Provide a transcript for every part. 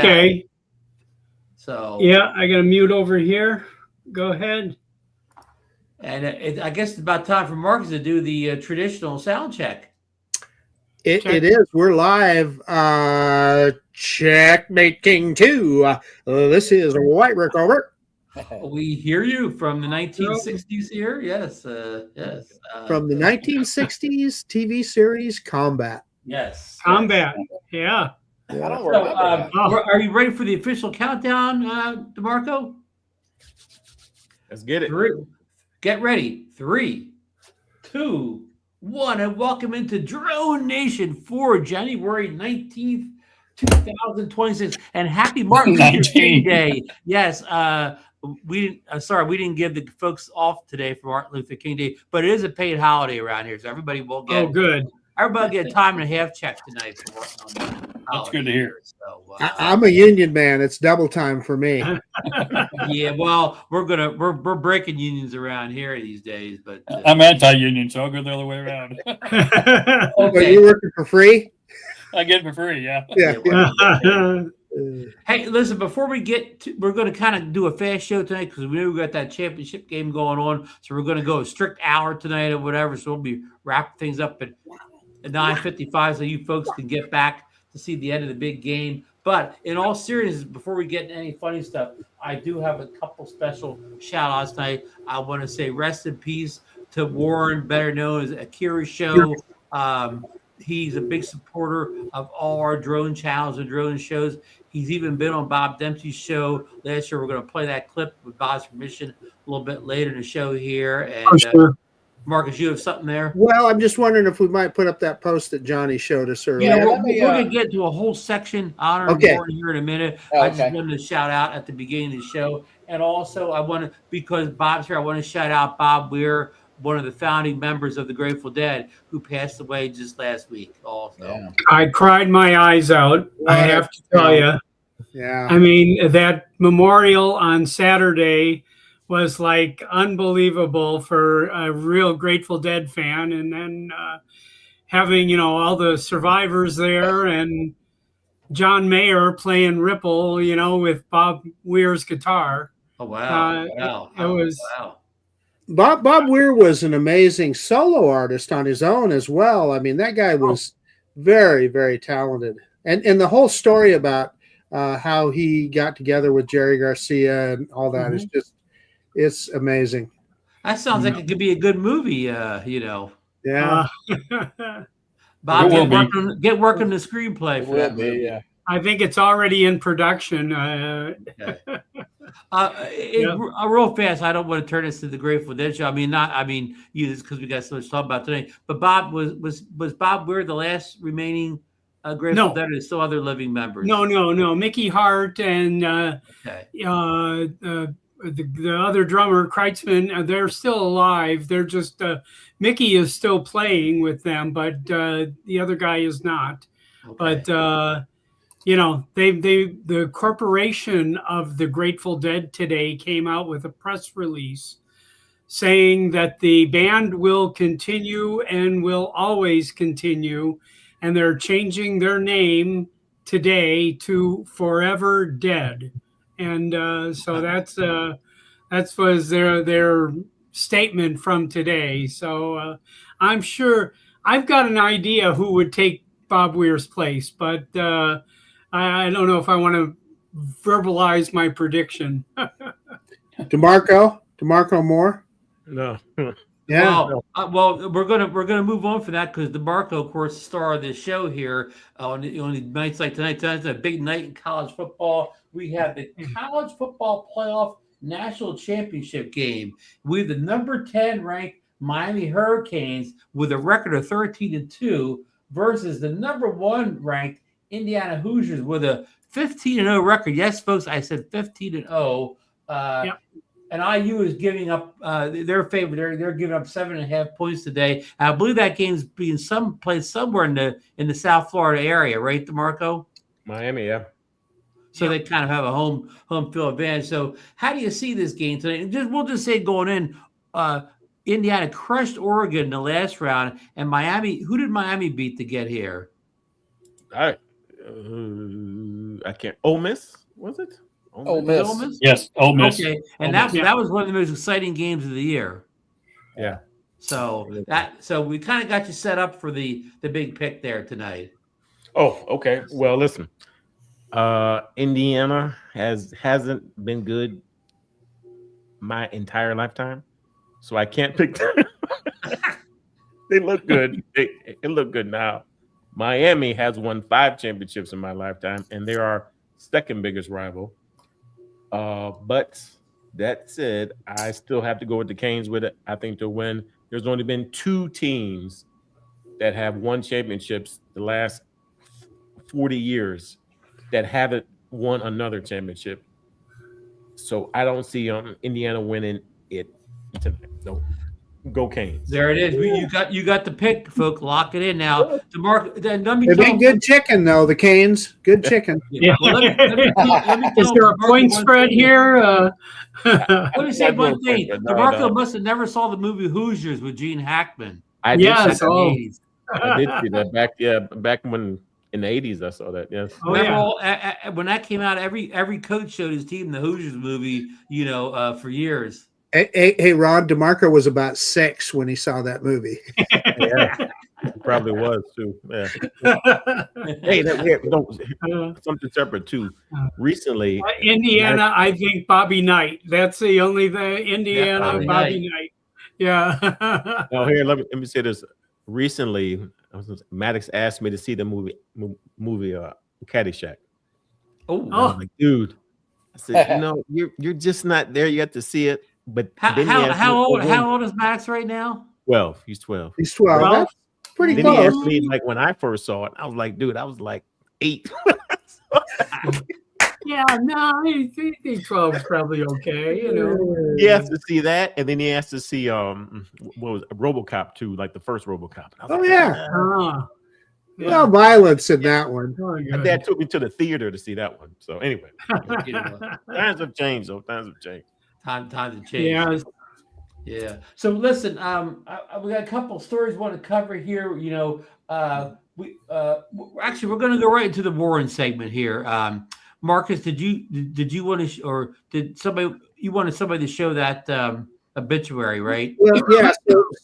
Okay. So yeah, I got to mute over here. Go ahead. And I guess it's about time for Marcus to do the traditional sound check. It is. We're live. Checkmate King 2. This is White Rick over. We hear you from the 1960s here. Yes. Yes. From the 1960s TV series Combat. Yes. Combat. Yeah. I don't So, remember that. are you ready for the official countdown, DeMarco? Let's get it. Get ready. 3, 2, 1, and welcome into Drone Nation for January 19th, 2026. And happy Martin Luther King Day. Yes, we didn't give the folks off today for Martin Luther King Day, but it is a paid holiday around here, so everybody will get everybody get a time and a half check tonight for working on that. That's good to hear. So, I'm a union man. It's double time for me. yeah, well, we're breaking unions around here these days, but I'm anti-union, so I'll go the other way around. But you're working for free? I get it for free, yeah. Hey, listen, before we we're going to kind of do a fast show tonight because we know we got that championship game going on. So we're going to go a strict hour tonight or whatever. So we'll be wrapping things up at 9:55 so you folks can get back to see the end of the big game. But in all seriousness, before we get into any funny stuff, I do have a couple special shout outs tonight. I want to say rest in peace to Warren, better known as AkiraSho. He's a big supporter of all our drone channels and drone shows. He's even been on Bob Dempsey's show last year. We're going to play that clip with Bob's permission a little bit later in the show here. And Marcus, you have something there? Well, I'm just wondering if we might put up that post that Johnny showed us earlier. Yeah, we're going to get to a whole section honoring Warren here in a minute. I just wanted to shout out at the beginning of the show. And also, because Bob's here, I want to shout out Bob Weir, one of the founding members of the Grateful Dead, who passed away just last week. Also, I cried my eyes out. I have to tell you. Yeah. I mean, that memorial on Saturday was like unbelievable for a real Grateful Dead fan, and then having all the survivors there and John Mayer playing Ripple, with Bob Weir's guitar. Oh wow! Wow. Bob Weir was an amazing solo artist on his own as well. I mean, that guy was very, very talented. And the whole story about how he got together with Jerry Garcia and all that is just, it's amazing. That sounds like it could be a good movie, Yeah. Bob, get working the screenplay for that movie. Yeah. I think it's already in production. Real fast, I don't want to turn this to the Grateful Dead show. Use because we got so much to talk about today. But Bob was Bob Weir the last remaining Grateful Dead, or still other living members? No. Mickey Hart and the other drummer, Kreitzman, they're still alive. They're just Mickey is still playing with them, but the other guy is not. Okay. But the corporation of the Grateful Dead today came out with a press release saying that the band will continue and will always continue, and they're changing their name today to Forever Dead. And so that was their statement from today. So I'm sure I've got an idea who would take Bob Weir's place, but I don't know if I want to verbalize my prediction. DeMarco Moore? No. Yeah. Well, we're gonna move on for that because DeMarco, of course, star of this show here on nights like tonight. Tonight's a big night in college football. We have the college football playoff national championship game. We have the number 10 ranked Miami Hurricanes with a record of 13-2 versus the number 1 ranked Indiana Hoosiers with a 15-0 record. Yes, folks, I said 15-0. And IU is giving up their favorite. They're giving up 7.5 points today. And I believe that game's being played somewhere in the South Florida area, right, DeMarco? Miami, yeah. So they kind of have a home field advantage. So how do you see this game tonight? We'll just say going in, Indiana crushed Oregon in the last round, and Miami. Who did Miami beat to get here? I can't. Ole Miss was it? Ole Was it Miss. Ole Miss? Yes, Ole Miss. Okay, and Ole Miss. that was one of the most exciting games of the year. Yeah. So we kind of got you set up for the big pick there tonight. Oh, okay. Well, listen. Indiana hasn't been good my entire lifetime, so I can't pick them. They look good. It look good now. Miami has won 5 championships in my lifetime, and they're our second biggest rival. But that said, I still have to go with the Canes with it. I think to win. There's only been 2 teams that have won championships the last 40 years that haven't won another championship. So I don't see Indiana winning it tonight. No. Go Canes. There it is. You got the pick, folks. Lock it in now. Then let me They've tell been good chicken, though, the Canes. Good chicken. Yeah. Well, let me Is tell there a DeMarco point one spread thing. here? Let me say Not one doing thing. point spread. DeMarco No. must have never saw the movie Hoosiers with Gene Hackman. I did Yes. see that. Oh. I did see that back. Yeah, back when in the 80s, I saw that. Yes. Oh, Remember yeah. when that came out, every coach showed his team the Hoosiers movie, for years. Hey, Ron, DeMarco was about 6 when he saw that movie. Yeah. It probably was too. Yeah. Hey, something separate too. Recently, Indiana, I think Bobby Knight. That's the only Indiana Bobby Bobby Knight. Yeah. oh, here let me say this. Recently, Maddox asked me to see the movie Caddyshack. Oh, I was like, dude, I said, you're just not there yet to see it. But how old is Max right now? 12. He's 12. He's 12. Well, That's pretty Then he close. asked me, like, when I first saw it, I was like, dude, I was like 8. Yeah, no, I think 12 is probably okay, He has to see that, and then he has to see what was it, RoboCop 2, like the first RoboCop. And I was Oh, like, yeah. Ah. No violence in that one. Oh, My dad took me to the theater to see that one. So anyway, good. times have changed, though. Times have changed. Time to change. Yeah. So listen, we got a couple stories we want to cover here. We're going to go right into the Warren segment here. Marcus, did you want to, or did you wanted somebody to show that obituary, right? Well, yeah.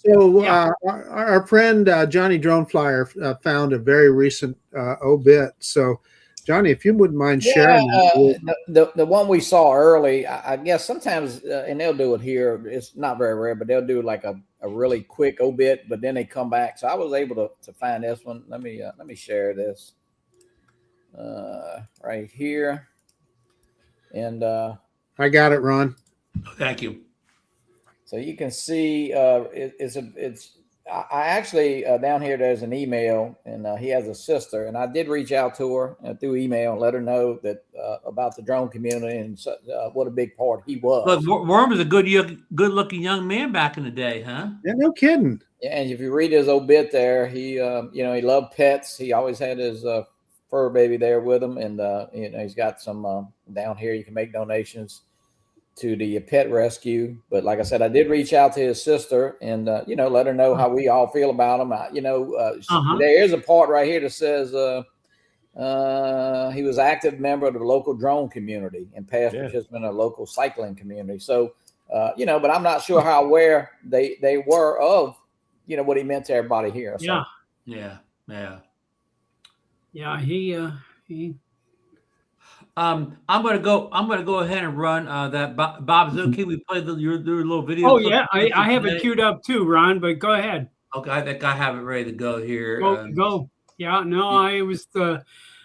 So our friend Johnny DroneFlyer found a very recent obit. So, Johnny, if you wouldn't mind sharing the one we saw early, I guess sometimes, and they'll do it here. It's not very rare, but they'll do like a really quick obit, but then they come back. So I was able to find this one. Let me share this right here, and I got it, Ron. Thank you. So you can see I actually down here there's an email, and he has a sister, and I did reach out to her through email and let her know that about the drone community and what a big part he was. Look, Warren was a good-looking young man back in the day, huh? Yeah, no kidding. Yeah, and if you read his obit there, he he loved pets. He always had his fur baby there with him, and he's got some down here. You can make donations to the pet rescue. But like I said, I did reach out to his sister and let her know how we all feel about him. There is a part right here that says he was active member of the local drone community and past participant of local cycling community. So but I'm not sure how aware they were of what he meant to everybody here. So. Yeah. He I'm gonna go ahead and run that. Bob, is it okay? We play your little video. Oh yeah, I have it queued up too, Ron. But go ahead. Okay, I think I have it ready to go here. Go. Yeah, no,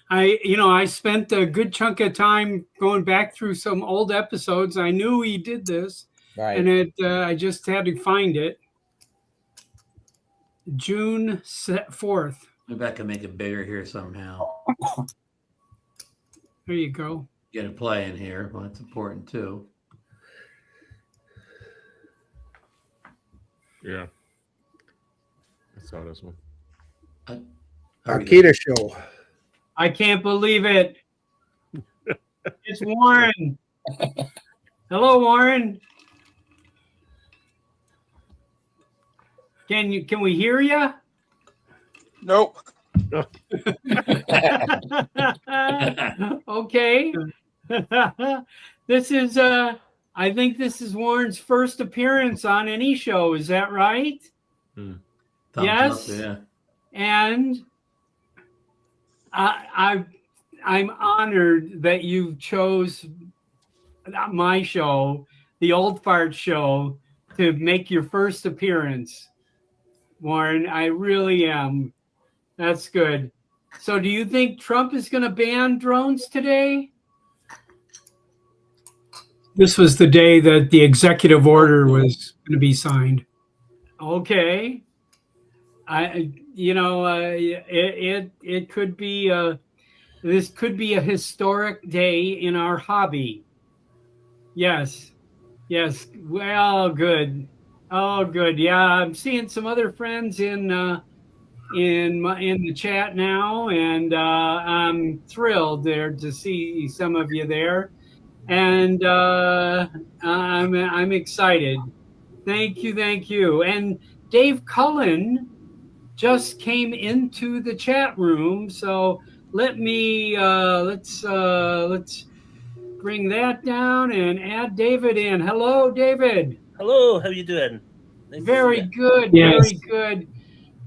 I spent a good chunk of time going back through some old episodes. I knew he did this, right, and I just had to find it. June 4th. Maybe I can make it bigger here somehow. There you go. Get a play in here. Well, that's important too. Yeah. I saw this one. AkiraSho. I can't believe it. It's Warren. Hello, Warren. Can we hear you? Nope. Okay. This is I think this is Warren's first appearance on any show. Is that right? Thumbs Yes. up, yeah. And I'm honored that you chose my show, the Old Fart Show, to make your first appearance, Warren. I really am. That's good. So do you think Trump is going to ban drones today? This was the day that the executive order was going to be signed. Okay. It could be this could be a historic day in our hobby. Yes. Well, good. Oh, good. Yeah, I'm seeing some other friends in the chat now, and I'm thrilled there to see some of you there, and I'm excited. Thank you. And Dave Cullen just came into the chat room, so let me let's bring that down and add David in. Hello, David. Hello, how you doing? Nice Very good. Yes. Very good.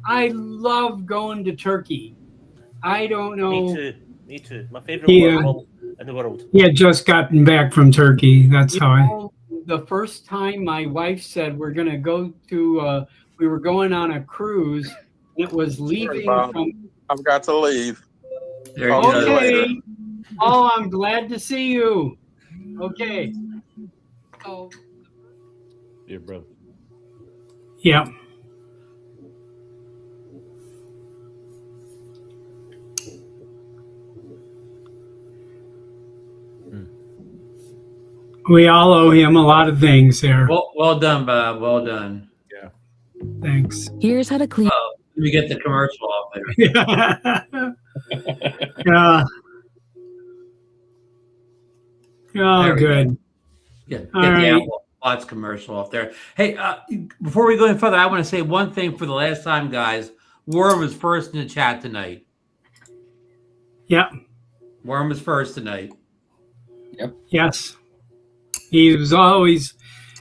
I love going to Turkey. I don't know. Me too. My favorite world in the world. He had just gotten back from Turkey. That's the first time my wife said we're going to go to, we were going on a cruise. It was leaving from. I've got to leave. There you go. Okay. Oh, I'm glad to see you. Okay. So. Dear brother. Yeah. We all owe him a lot of things there. Well done, Bob. Well done. Yeah. Thanks. Here's how to clean. Let me get the commercial off there. Yeah. Oh, good. Get All the right. Apple Watch commercial off there. Hey, before we go any further, I want to say one thing for the last time, guys. Warren was first in the chat tonight. Yeah. Warren was first tonight. Yes. He was always,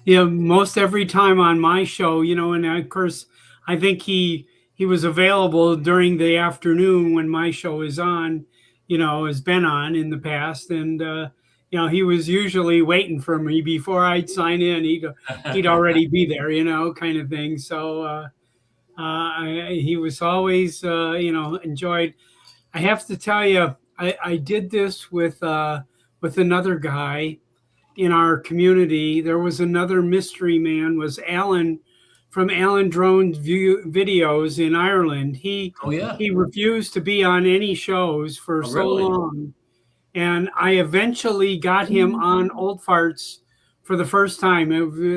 most every time on my show, and of course, I think he was available during the afternoon when my show is on, has been on in the past. And, he was usually waiting for me before I'd sign in. He'd already be there, kind of thing. So he was always, enjoyed. I have to tell you, I did this with another guy in our community. There was another mystery man, was Alan from Alan Drone's videos in Ireland. He refused to be on any shows for long. And I eventually got him on Old Farts for the first time.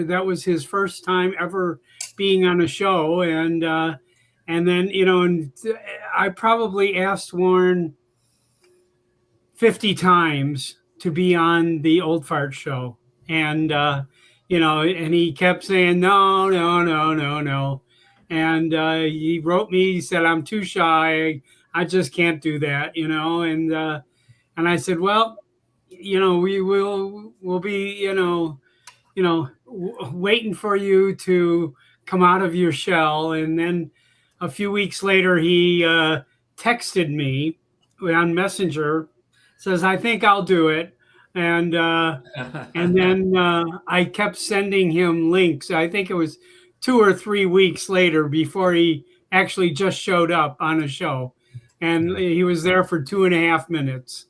That was his first time ever being on a show. And then, and I probably asked Warren 50 times to be on the Old Fart Show. And, and he kept saying, no. And he wrote me, he said, I'm too shy. I just can't do that, and I said, well, we'll be, waiting for you to come out of your shell. And then a few weeks later, he texted me on Messenger, says, I think I'll do it. And then I kept sending him links. I think it was 2 or 3 weeks later before he actually just showed up on a show. And he was there for 2.5 minutes.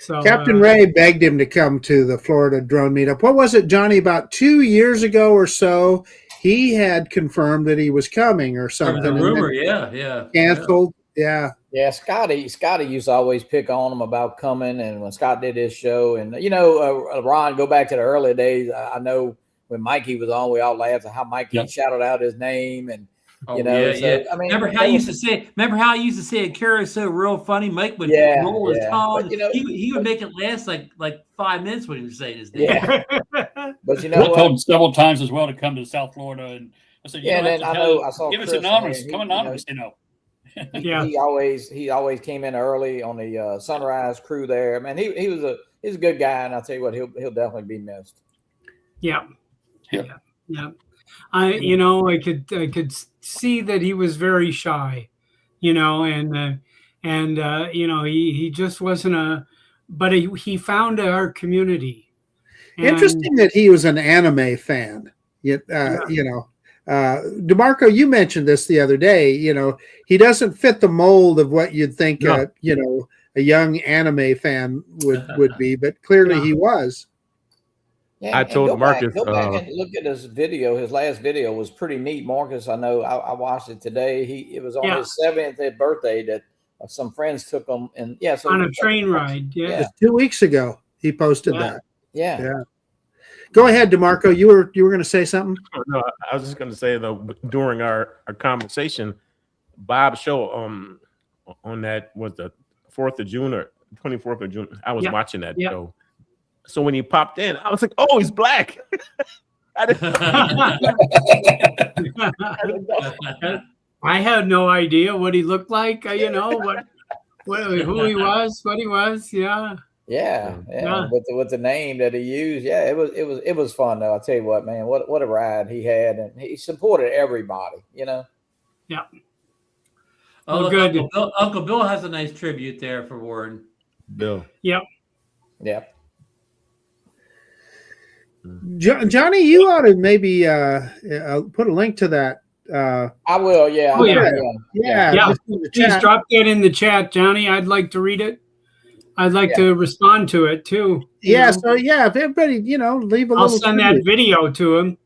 So Captain Ray begged him to come to the Florida drone meetup. What was it, Johnny? About 2 years ago or so, he had confirmed that he was coming or something. There was a rumor, yeah. Canceled, yeah. Yeah, Scotty used to always pick on him about coming, and when Scott did his show, and Ron, go back to the early days. I know when Mikey was on, we all laughed at how Mikey shouted out his name, and I mean, remember how he used to say AkiraSho real funny. Mike would roll his tongue. He would make it last like 5 minutes when he was saying his name. Yeah. But I told him several times as well to come to South Florida, and I said, I saw give us Chris anonymous. there. Come anonymous, Yeah. he always came in early on the sunrise crew there. Man, he's a good guy, and I'll tell you what, he'll definitely be missed. Yeah. Yep. Yeah. I could see that he was very shy, and he just wasn't but he found our community. And, Interesting that he was an anime fan. DeMarco, you mentioned this the other day. He doesn't fit the mold of what you'd think, No. a young anime fan would be, but clearly Yeah. he was. Yeah, I and told go back Marcus, and look at his video. His last video was pretty neat, Marcus. I know I watched it today. It was on his 70th birthday that some friends took him, and so on a train ride. Yeah. Yeah. 2 weeks ago, he posted Yeah. that. Yeah. Yeah. Go ahead, DeMarco. You were going to say something? no, I was just going to say though, during our conversation, Bob's show on that was the 4th of June or 24th of June. I was watching that show. So when he popped in, I was like, "Oh, he's black." I didn't know. I had no idea what he looked like. Who he was, what he was. Yeah. Yeah. Yeah. With the name that he used, it was fun though. I'll tell you what, man, what a ride he had, and he supported everybody. Yeah. Oh, look, good. Uncle Bill has a nice tribute there for Warren. Bill. Yep. Yep. Johnny, you ought to maybe put a link to that. I will. Yeah. Oh, yeah. Yeah. just in the Please chat. drop that in the chat, Johnny. I'd like to read it. I'd like to respond to it too. Yeah. So if everybody, leave a I'll little. send that video to him.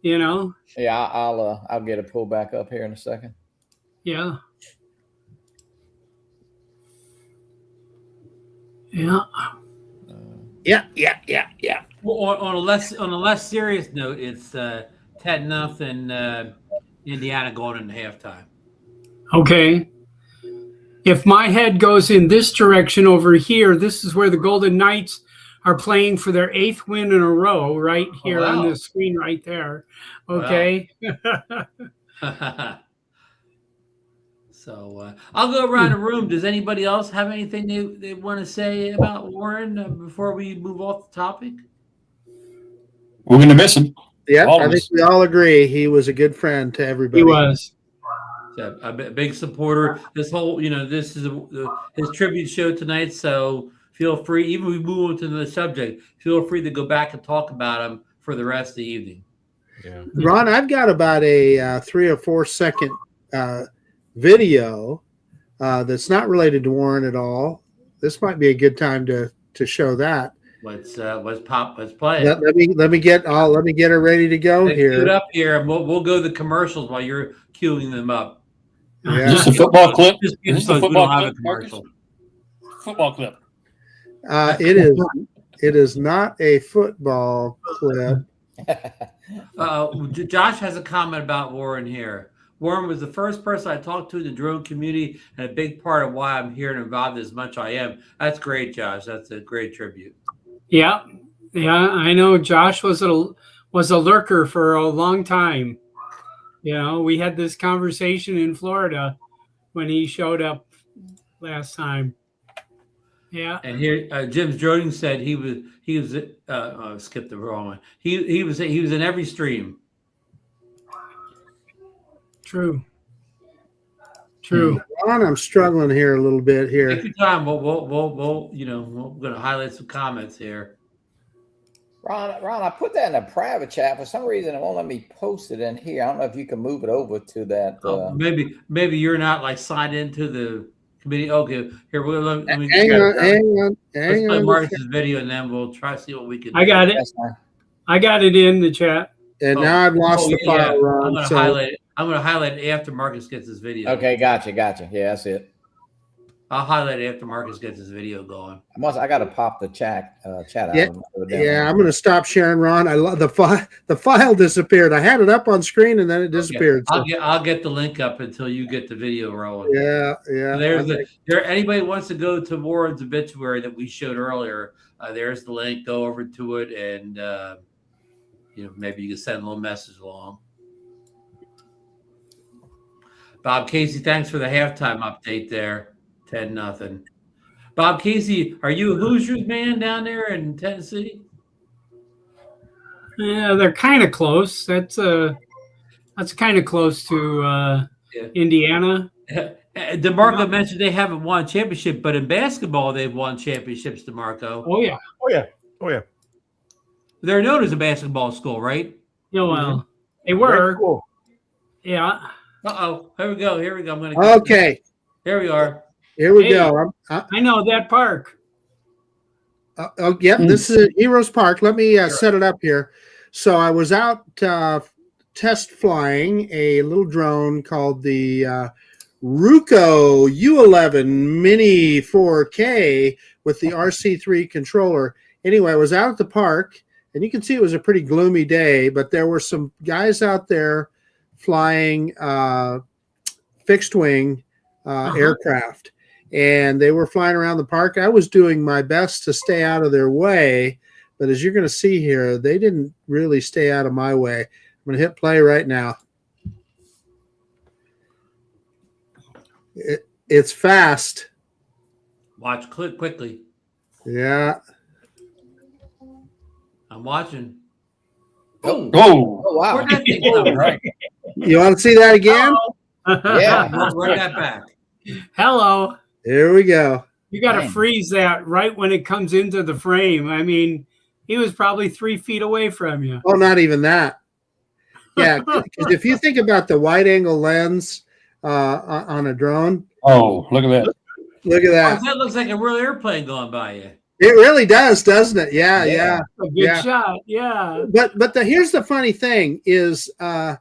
Yeah. I'll get it pulled back up here in a second. Yeah. Yeah. Yeah. Well, on a less serious note, it's 10-0 Indiana going into halftime. Okay. If my head goes in this direction over here, this is where the Golden Knights are playing for their 8th win in a row, right here on the screen right there. Okay. Wow. So I'll go around the room. Does anybody else have anything they want to say about Warren before we move off the topic? We're going to miss him. Yeah, I think Always. we all agree he was a good friend to everybody. He was. A big supporter. This whole, this is his tribute show tonight. So feel free, even if we move on to the subject, feel free to go back and talk about him for the rest of the evening. Yeah. Ron, I've got about a 3 or 4 second video that's not related to Warren at all. This might be a good time to show that. Let's play it. Let me get her ready to go Let's here. do it up here, and we'll go to the commercials while you're queuing them up. Yeah. Is this a football clip? Just Is this a because we football don't have a clip, Marcus? commercial. Football clip. It is not a football clip. Josh has a comment about Warren here. Warren was the first person I talked to in the drone community, and a big part of why I'm here and involved as much I am. That's great, Josh. That's a great tribute. Yeah. I know Josh was a lurker for a long time. We had this conversation in Florida when he showed up last time. Yeah. And here, Jim's Droning said he was skipped the wrong one. He was in every stream. True. Ron, I'm struggling here a little bit here. Take your time. We're going to highlight some comments here. Ron, I put that in a private chat. For some reason, it won't let me post it in here. I don't know if you can move it over to that. Maybe you're not signed into the committee. Okay, here let me Hang on. Let's play Marcus's video, and then we'll try to see what we can do. I got it. I got it in the chat. And now I've lost the file, Ron. I'm going to highlight it. I'm going to highlight it after Marcus gets his video. Okay, gotcha. Yeah, that's it. I'll highlight it after Marcus gets his video going. I got to pop the chat out. Yeah, I'm going to stop sharing, Ron. I love the file disappeared. I had it up on screen and then it disappeared. Okay. I'll get the link up until you get the video rolling. Yeah. So anybody wants to go to Warren's obituary that we showed earlier, there's the link. Go over to it, and maybe you can send a little message along. Bob Casey, thanks for the halftime update there. 10-0. Bob Casey, are you a Hoosiers man down there in Tennessee? Yeah, they're kind of close. That's kind of close to Indiana. DeMarco mentioned they haven't won a championship, but in basketball they've won championships, DeMarco. Oh yeah. Oh yeah. Oh yeah. They're known as a basketball school, right? Yeah, well, they were. Very cool. Yeah. Uh-oh. Here we go. I'm going to. Okay. Here we are. Here we go. I know that park. Yep. This is Heroes Park. Let me set it up here. So I was out test flying a little drone called the Ruco U11 Mini 4K with the RC3 controller. Anyway, I was out at the park, and you can see it was a pretty gloomy day, but there were some guys out there flying fixed wing aircraft, and they were flying around the park. I was doing my best to stay out of their way, but as you're going to see here, they didn't really stay out of my way. I'm going to hit play right now. It's fast. Watch, click quickly. Yeah. I'm watching. Oh, wow. Where'd that thing come from? You want to see that again? Yeah. Run that back. Hello. Here we go. You got to Dang. freeze that right when it comes into the frame. I mean, he was probably 3 feet away from you. Oh, not even that. Yeah, because if you think about the wide angle lens on a drone, oh, look at that. look at that. Oh, that looks like a real airplane going by you. It really does, doesn't it? Yeah. A good Yeah. shot. Yeah. But here's the funny thing is I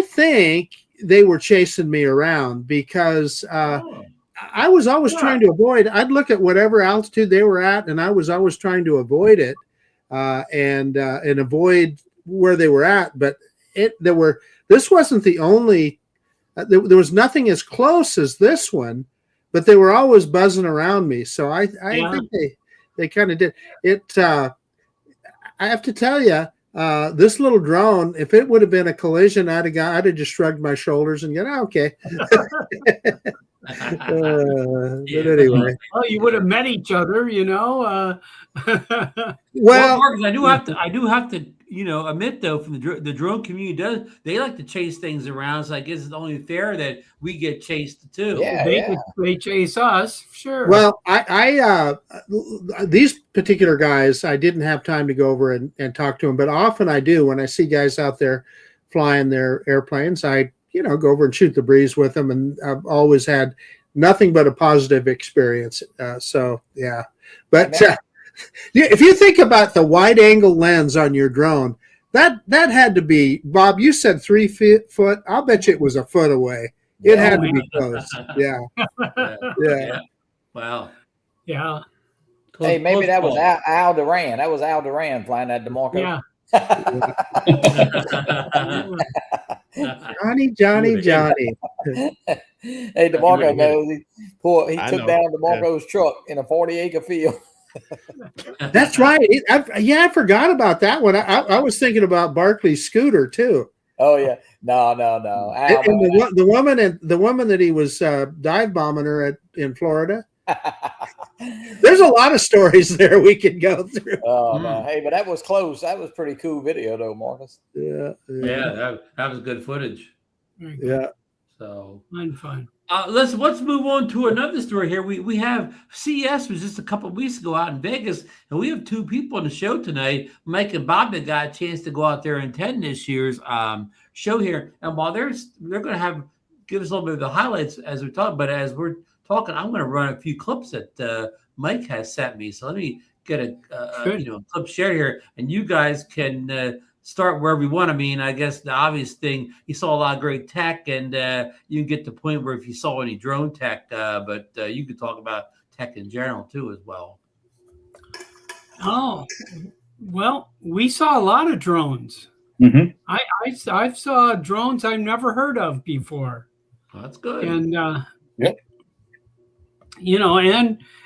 think they were chasing me around because I was always trying to avoid. I'd look at whatever altitude they were at, and I was always trying to avoid it and avoid where they were at. But this wasn't the only. There was nothing as close as this one, but they were always buzzing around me. So I think they kind of did it. I have to tell you, this little drone, if it would have been a collision, I'd have just shrugged my shoulders and gone, okay. But anyway, Well, you would have met each other, you know. well, Marcus, I do have to, admit though, from the drone community they like to chase things around. So I guess it's only fair that we get chased too. Yeah. They chase us, sure. well, I these particular guys, I didn't have time to go over and talk to them, but often I do when I see guys out there flying their airplanes. I go over and shoot the breeze with them, and I've always had nothing but a positive experience. So yeah, but if you think about the wide angle lens on your drone, that had to be, Bob, you said 3 foot. I'll bet you it was a foot away. It had to be close. Yeah. Yeah. Wow. Yeah. Hey, maybe Close that was call. Al Duran. That was Al Duran flying that DeMarco. Yeah. Johnny. Hey, DeMarco knows he I took know. down DeMarco's truck in a 40-acre field. That's right. I forgot about that one. I was thinking about Barkley's scooter too. Oh yeah, no. Al, And the woman that he was dive bombing her in Florida. There's a lot of stories there we could go through. Oh no, hey, but that was close. That was pretty cool video though, Marcus. Yeah. That was good footage. Yeah. So Fun. let's move on to another story here. We have CES was just a couple of weeks ago out in Vegas, and we have two people on the show tonight. Mike and Bob that got a chance to go out there and attend this year's show here. And while they're going to give us a little bit of the highlights as we talk, but as we're talking, I'm going to run a few clips that Mike has sent me. So let me get a clip share here, and you guys can start wherever you want. I mean, I guess the obvious thing, you saw a lot of great tech, and you can get to the point where if you saw any drone tech, but you could talk about tech in general too as well. Oh, well, we saw a lot of drones. Mm-hmm. I saw drones I've never heard of before. Well, that's good. And Yep.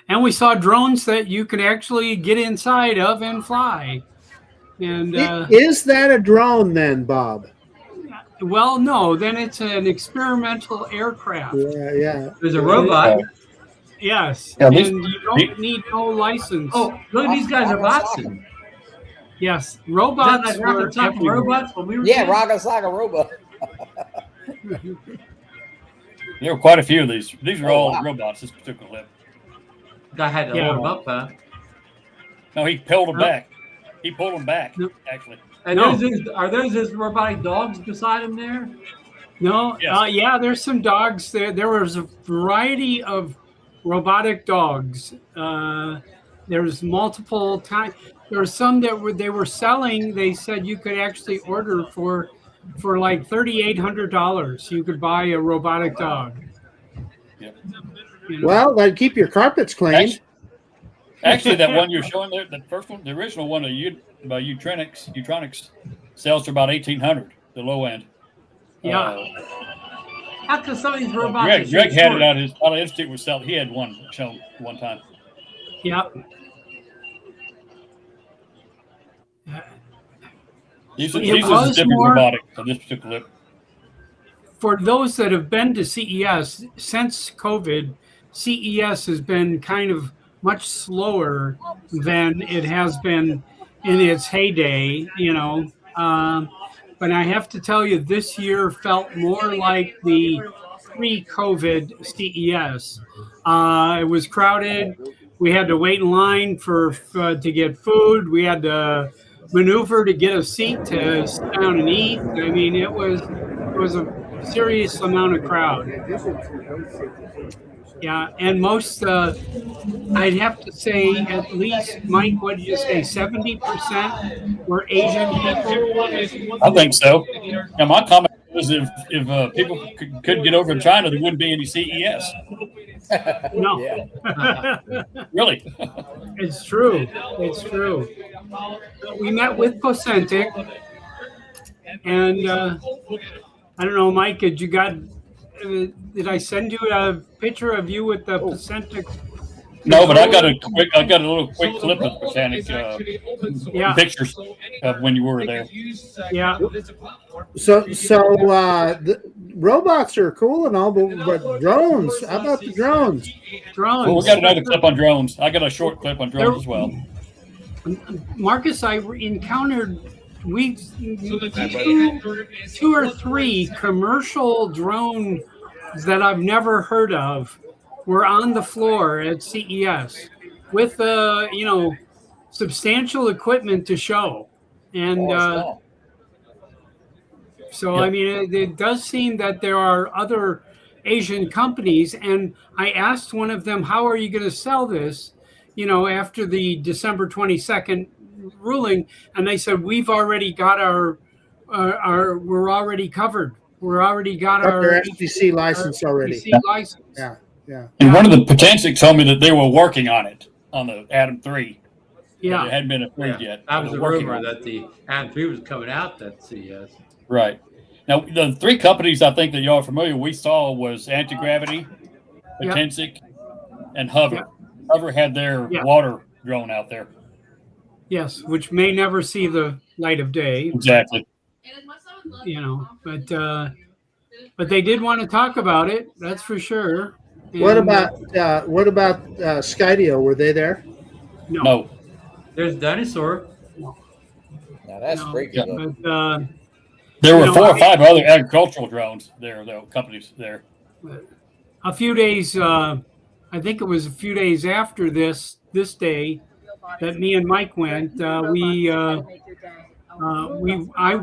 And we saw drones that you could actually get inside of and fly. And Is that a drone then, Bob? Well, no, then it's an experimental aircraft. Yeah. There's a robot. Yes, Yeah, and these- you don't need no license. Oh, look at these guys are boxing. Yes, Is that robots like were Rocket Talking everywhere. Robots when we were Yeah, kids? Rocket Saga robot. There were quite a few of these. These are Oh, all wow. robots. This particular clip. Guy had to Yeah. hold them up, huh? No, he pulled them No. back. He pulled them back. No. Actually, And No. are those his robotic dogs beside him there? No, Yes. yeah, there's some dogs there. There was a variety of robotic dogs. There's multiple times. There were some that they were selling. They said you could actually order for like $3,800. You could buy a robotic dog. Yep. You know? Well, that'd keep your carpets clean. actually, that one you're showing there, the first one, the original one by Utronics sells for about 1,800. The low end. Yeah. How come some of these robots? Greg had it out of his institute was selling. He had one shown one time. Yeah. These It is was different more- robotic for this particular. For those that have been to CES since COVID, CES has been kind of much slower than it has been in its heyday, but I have to tell you, this year felt more like the pre-COVID CES. It was crowded. We had to wait in line to get food. We had to maneuver to get a seat to sit down and eat. I mean, it was a serious amount of crowd. Yeah, and most, I'd have to say at least, Mike, what did you say, 70% were Asian people? I think so. Now, my comment was if people could get over in China, there wouldn't be any CES. No. Yeah. Really. It's true. It's true. We met with Cocentic, and I don't know, Mike, did I send you a picture of you with the Cocentic? No, but I got a little quick clip of Botanic pictures of when you were there. Yeah. So the robots are cool and all, but drones, how about the drones? Drones. Well, we got another clip on drones. I got a short clip on drones as well. Marcus, I encountered two or three commercial drones that I've never heard of were on the floor at CES with substantial equipment to show. And so, I mean, it does seem that there are other Asian companies. And I asked one of them, how are you going to sell this, after the December 22nd ruling? And they said, we've already got we're already covered. We're already got our FCC license already. FCC license. Yeah. And one of the Potentics told me that they were working on it on the Atom 3. Yeah. It hadn't been approved yet. That was They're a working rumor on it. that the Atom 3 was coming out at CES. Right. Now, the three companies I think that y'all are familiar we saw was Anti-Gravity, Potensic, and Hover. Yeah. Hover had their water drone out there. Yes, which may never see the light of day. Exactly. But they did want to talk about it. That's for sure. And, What about Skydio? Were they there? No. There's Dinosaur. Now that's No, freaky. Yeah. Look. But There were 4 or 5 other agricultural drones there, though, companies there. a few days, I think it was a few days after this day that me and Mike went. I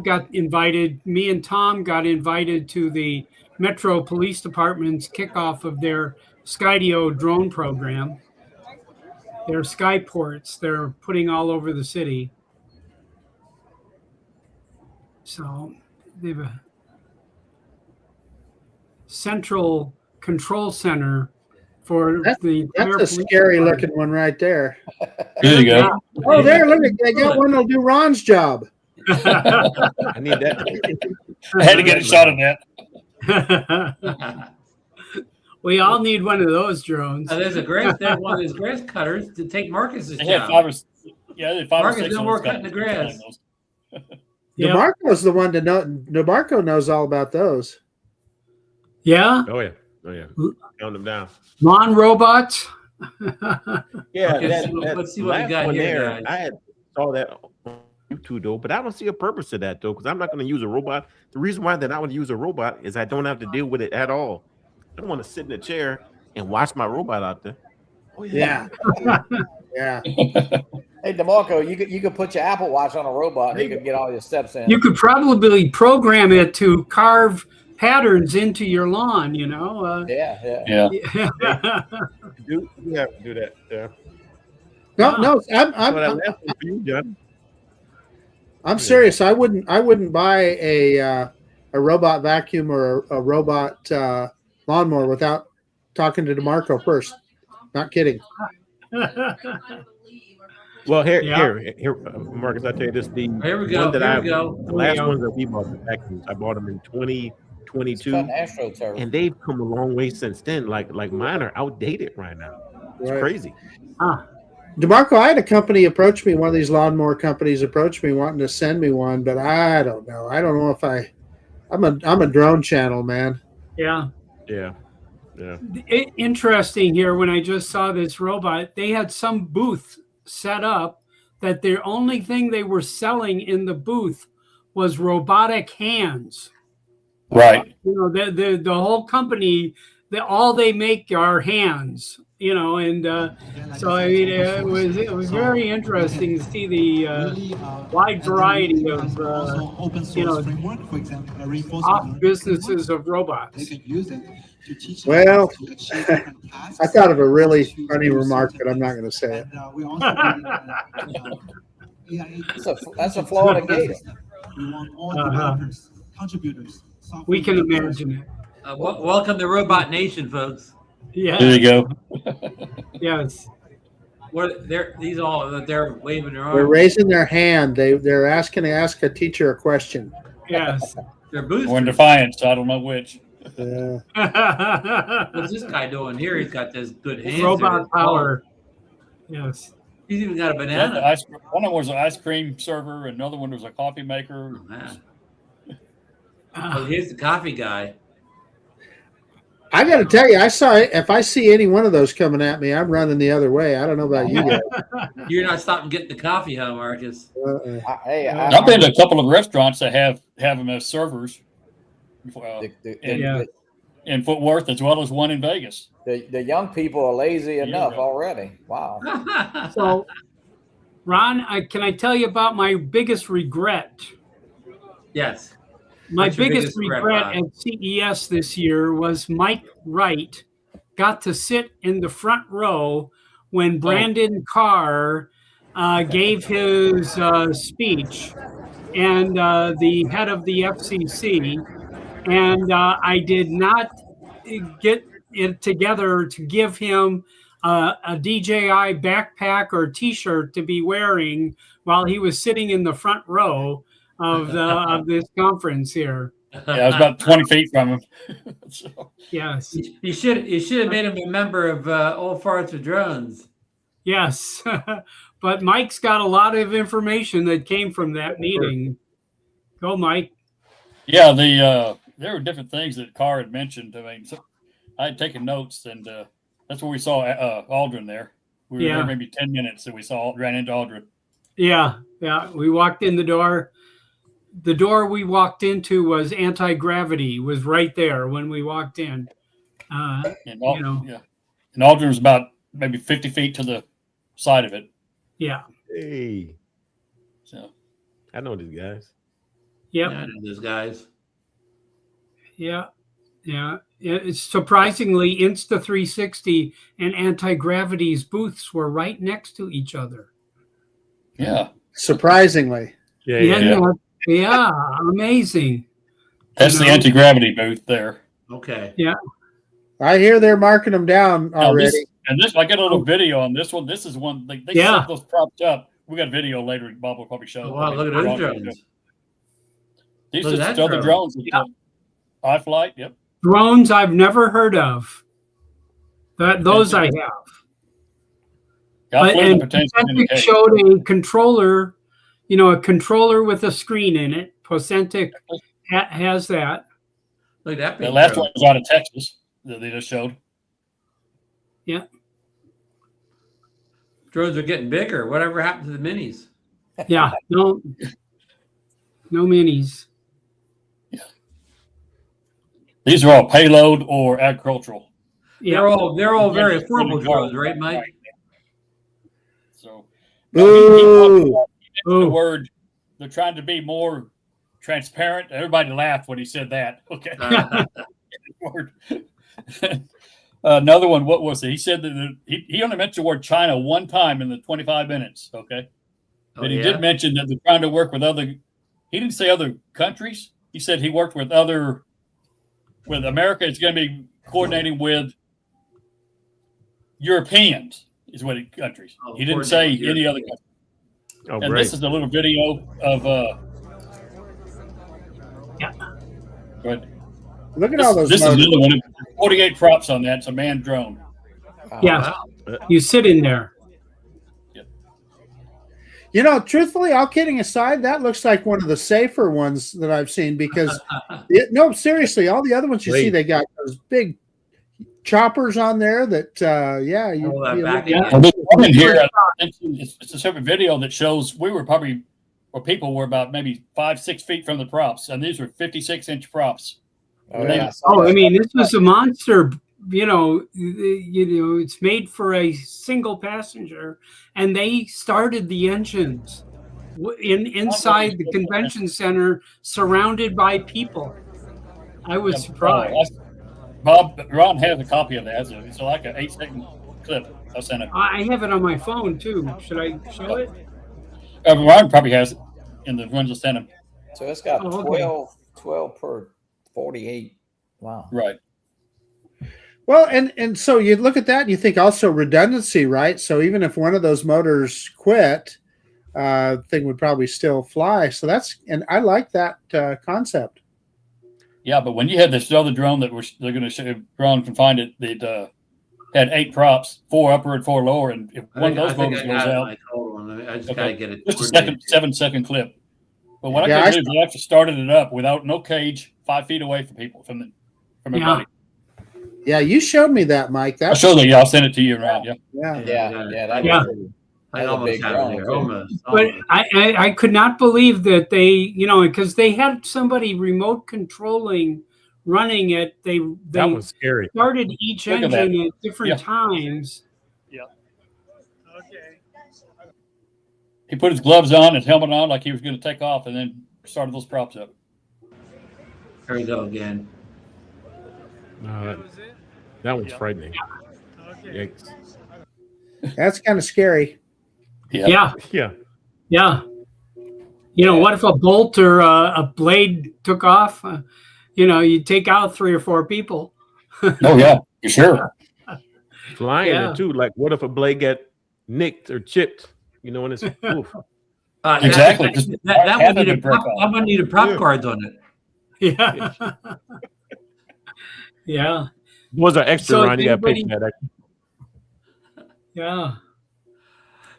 got invited. Me and Tom got invited to the Metro Police Department's kickoff of their Skydio drone program. Their skyports they're putting all over the city. So they have a central control center for the. That's a scary looking one right there. There you go. Oh, there, look, they got one that'll do Ron's job. I need that. I had to get a shot of that. We all need one of those drones. There's one of those grass cutters to take Marcus's They had job. 5 or 6. Yeah, they had 5 or Marcus, 6. no more cutting the grass. Yeah. DeMarco's the one to know. DeMarco knows all about those. Yeah. Oh yeah. Count them down. Lawn robots. Yeah, Okay, that, so that let's see what we last got one here, there, guys. I had saw that on YouTube though, but I don't see a purpose to that though, because I'm not going to use a robot. The reason why that I would use a robot is I don't have to deal with it at all. I don't want to sit in a chair and watch my robot out there. Oh Yeah. Yeah. Hey, DeMarco, you could put your Apple Watch on a robot and you could get all your steps in. You could probably program it to carve patterns into your lawn, you know. Yeah. You have to do that. Yeah. No, So that last one for you, John. I'm serious. I wouldn't buy a robot vacuum or a robot lawnmower without talking to DeMarco first. Not kidding. Well, here, Marcus. I tell you this: the Here we go. one that Here I we go. the last ones that we bought the vacuums, I bought them in 2022, AstroTurf. and they've come a long way since then. Like mine are outdated right now. It's Right. crazy. DeMarco, I had a company approach me. One of these lawnmower companies approached me wanting to send me one, but I don't know. I don't know if I'm a drone channel, man. Yeah. Yeah. Interesting here. When I just saw this robot, they had some booth set up that the only thing they were selling in the booth was robotic hands. Right. You know, the whole company, all they make are hands. You know, and so I mean, it was very interesting to see the wide variety of off businesses of robots. Well, I thought of a really funny remark, but I'm not going to say it. That's a Florida gator. We can imagine it. Welcome to Robot Nation, folks. Yeah. There you go. Yes. They're waving their arms. They're raising their hand. They're asking to ask a teacher a question. Yes. They're boosters. We're in defiance. I don't know which. What's this guy doing here? He's got this good hands. Robot power. Yes. He's even got a One banana. of them was an ice cream server, and another one was a coffee maker. Oh, man. Oh, here's the coffee guy. I got to tell you, if I see any one of those coming at me, I'm running the other way. I don't know about you guys. You're not stopping getting the coffee, huh, Marcus? I've been to a couple of restaurants that have them as servers in Fort Worth, as well as one in Vegas. The young people are lazy enough already. Wow. So, Ron, can I tell you about my biggest regret? Yes. My What's your biggest biggest regret regret, at CES this year was Mike Wright got to sit in the front row when Brandon Carr gave his speech, and the head of the FCC, and I did not get it together to give him a DJI backpack or T-shirt to be wearing while he was sitting in the front row of this conference here. Yeah, I was about 20 feet from him. So. Yes. You should have made him a member of Old Farts with Drones. Yes. But Mike's got a lot of information that came from that meeting. Go, Mike. Yeah, there were different things that Carr had mentioned. I mean, so I had taken notes, and that's where we saw Aldrin there. We were there maybe 10 minutes, and ran into Aldrin. Yeah. We walked in the door. The door we walked into was anti-gravity, was right there when we walked in. And Aldrin was about maybe 50 feet to the side of it. Yeah. Hey. So I know these guys. Yep. Yeah, I know those guys. Yeah. It's surprisingly, Insta360 and anti-gravity's booths were right next to each other. Yeah. Surprisingly. Yeah, amazing. That's the anti-gravity booth there. Okay. Yeah. I hear they're marking them down already. I got a little video on this one. This is one they set those propped up. We got a video later. Bob will probably show. Oh, wow, look at those drones. These are still the drones. Yep. iFlight. Yep. Drones I've never heard of. Those I have. And Pacific showed a controller, a controller with a screen in it, Focentic has that. Look at that. The last one was out of Texas that they just showed. Yeah. Drones are getting bigger. Whatever happened to the minis? Yeah. No minis. These are all payload or agricultural. Yeah. They're all very affordable drones, right, Mike? So Ooh. the word, they're trying to be more transparent. Everybody laughed when he said that. Okay. Word. Another one, what was it? He said that he only mentioned the word China one time in the 25 minutes. Okay. But he did mention that they're trying to work with other, he didn't say other countries. He said he worked with with America. It's going to be coordinating with Europeans, is what countries. He didn't say any other country. Oh, And great. this is a little video of, Yeah. But Look at all those. this is motors. another one. 48 props on that. It's a manned drone. Yeah. You sit in there. You know, truthfully, all kidding aside, that looks like one of the safer ones that I've seen because, no, seriously, all the other ones you see, they got those big choppers on there that, Well, there's one in here. It's a separate video that shows we were probably, or people were about maybe 5-6 feet from the props, and these were 56-inch props. I mean, this was a monster. It's made for a single passenger, and they started the engines inside the convention center, surrounded by people. I was surprised. Ron has a copy of that. It's like an 8-second clip. I'll send it. I have it on my phone too. Should I show it? Ron probably has it in the ones I sent him. So it's got 12 per 48. Wow. Right. Well, and so you look at that and you think also redundancy, right? So even if one of those motors quit, thing would probably still fly. So and I like that concept. Yeah, but when you had this other drone that they're going to show, Ron can find it, that had 8 props, 4 upper and 4 lower, and if one of those motors goes out, I just gotta get it. Just a 7-second clip. But what I can do is they actually started it up without no cage, 5 feet away from people from everybody. Yeah, you showed me that, Mike. I'll show you. I'll send it to you around. Yeah. I almost have it here. Almost. But I could not believe that they, because they had somebody remote controlling running it. That was scary. Started each engine at different times. Yeah. Okay. He put his gloves on, his helmet on, like he was going to take off, and then started those props up. There we go again. That was frightening. Yikes. That's kind of scary. Yeah. What if a bolt or a blade took off? You take out 3 or 4 people. Oh yeah, for sure. Flying it too. Like, what if a blade get nicked or chipped? When it's oof. Exactly. That would need I'm gonna need a prop guards on it. Yeah. Yeah. Was an extra Ron? You got to pay for that. Yeah.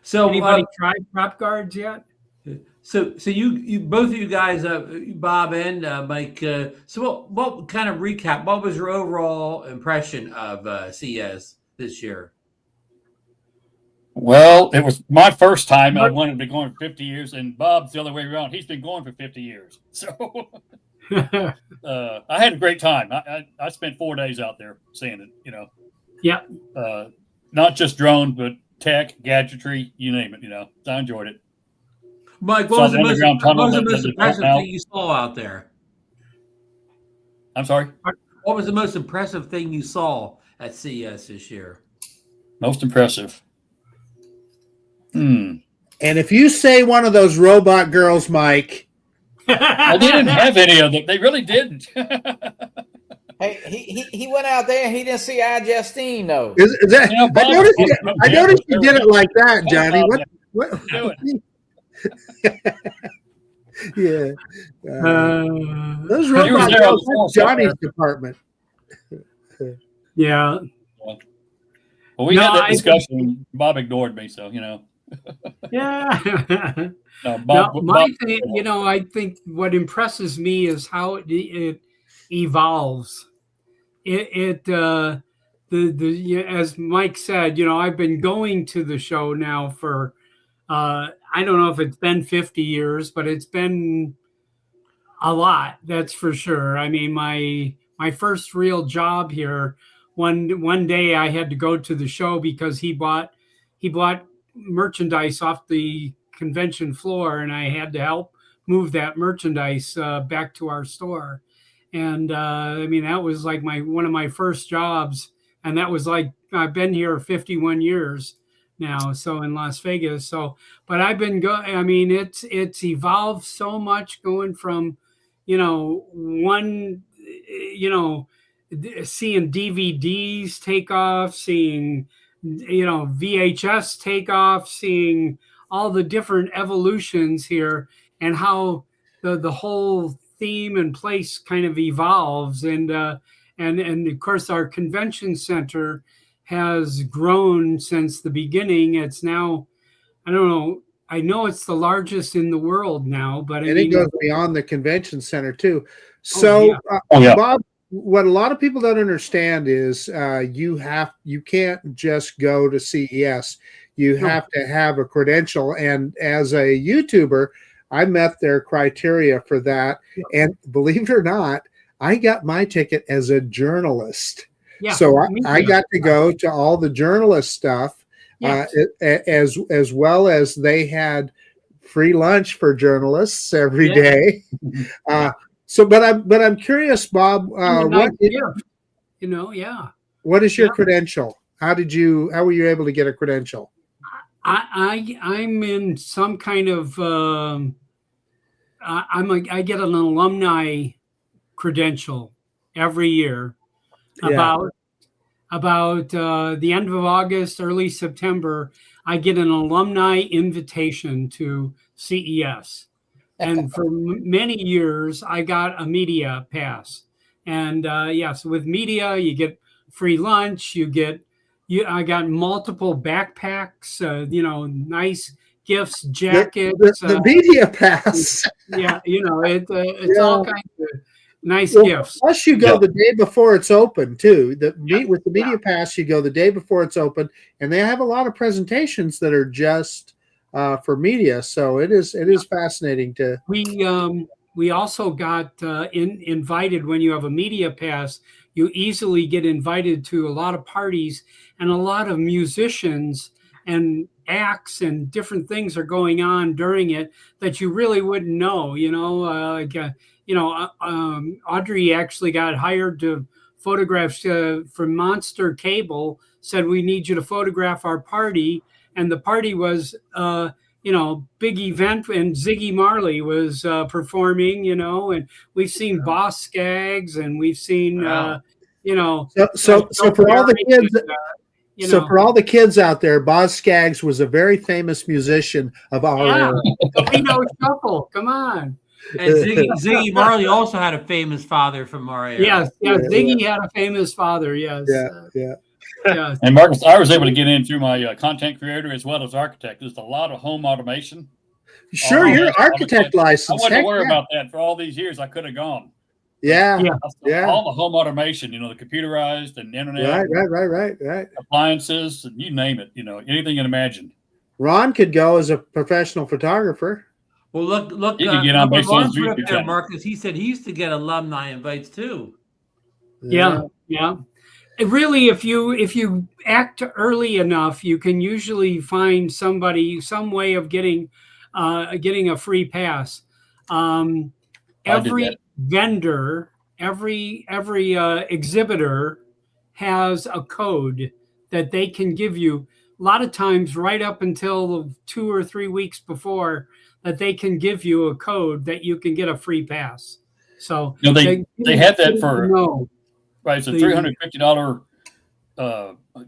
So anybody tried prop guards yet? So you both of you guys, Bob and Mike. So what kind of recap? What was your overall impression of CES this year? Well, it was my first time. I wanted to be going for 50 years, and Bob's the other way around. He's been going for 50 years. So I had a great time. I spent 4 days out there seeing it, Yeah. Not just drones, but tech, gadgetry, you name it, I enjoyed it. Mike, what was the most impressive thing you saw out there? I'm sorry? What was the most impressive thing you saw at CES this year? Most impressive. And if you say one of those robot girls, Mike. Well, they didn't have any of them. They really didn't. Hey, he went out there and he didn't see iJustine though. Is that, I noticed you did it like that, Johnny. What? Yeah. Those robot girls, that's Johnny's department. Yeah. Well, we had that discussion. Bob ignored me, so Yeah. No, Now, Bob, my Bob, thing, I think what impresses me is how it evolves. As Mike said, I've been going to the show now for I don't know if it's been 50 years, but it's been a lot, that's for sure. I mean, my first real job here, one day I had to go to the show because he bought merchandise off the convention floor, and I had to help move that merchandise back to our store. And I mean, that was like one of my first jobs, and that was like I've been here 51 years now, so in Las Vegas. So, but I've been going. I mean, it's evolved so much, going from one, seeing DVDs take off, seeing, VHS take off, seeing all the different evolutions here, and how the whole theme and place kind of evolves. And of course, our convention center has grown since the beginning. It's now, I don't know, I know it's the largest in the world now, but And it goes beyond the convention center too. Oh, So, yeah. Bob, what a lot of people don't understand is you can't just go to CES. You have to have a credential. And as a YouTuber, I met their criteria for that. And believe it or not, I got my ticket as a journalist. Yeah, so I got to go to all the journalist stuff. As well as they had free lunch for journalists every day. But I'm curious, Bob. What is your credential? How were you able to get a credential? I'm in some kind of I get an alumni credential every year. About the end of August, early September, I get an alumni invitation to CES. And for many years, I got a media pass. And so with media, you get free lunch. I got multiple backpacks, nice gifts, jackets. The media pass. It's all kinds of nice gifts. Plus, you go the day before it's open too. With the media pass, you go the day before it's open, and they have a lot of presentations that are just for media. So it is fascinating to. We also got invited. When you have a media pass, you easily get invited to a lot of parties, and a lot of musicians and acts and different things are going on during it that you really wouldn't know. Audrey actually got hired to photograph from Monster Cable, said, we need you to photograph our party. And the party was, big event, and Ziggy Marley was performing, and we've seen Boss Skaggs, and we've seen, So for all the kids, for all the kids out there, Boz Skaggs was a very famous musician of our era. Shuffle, come on. And Ziggy Marley also had a famous father from our era. Yes, Ziggy had a famous father. Yes. Yeah. And Marcus, I was able to get in through my content creator as well as architect. There's a lot of home automation. Sure, you're an architect license. I wasn't worried about that for all these years. I could have gone. Yeah. All the home automation, the computerized and internet, right. appliances, and you name it. Anything you can imagine. Ron could go as a professional photographer. Well, look. You can get on based on his Ron put up YouTube there, channel. Marcus. He said he used to get alumni invites too. Yeah. Really, if you act early enough, you can usually find some way of getting a free pass. Every vendor, every exhibitor has a code that they can give you. A lot of times, right up until 2 or 3 weeks before, that they can give you a code that you can get a free pass. So they had that for right. It's a $350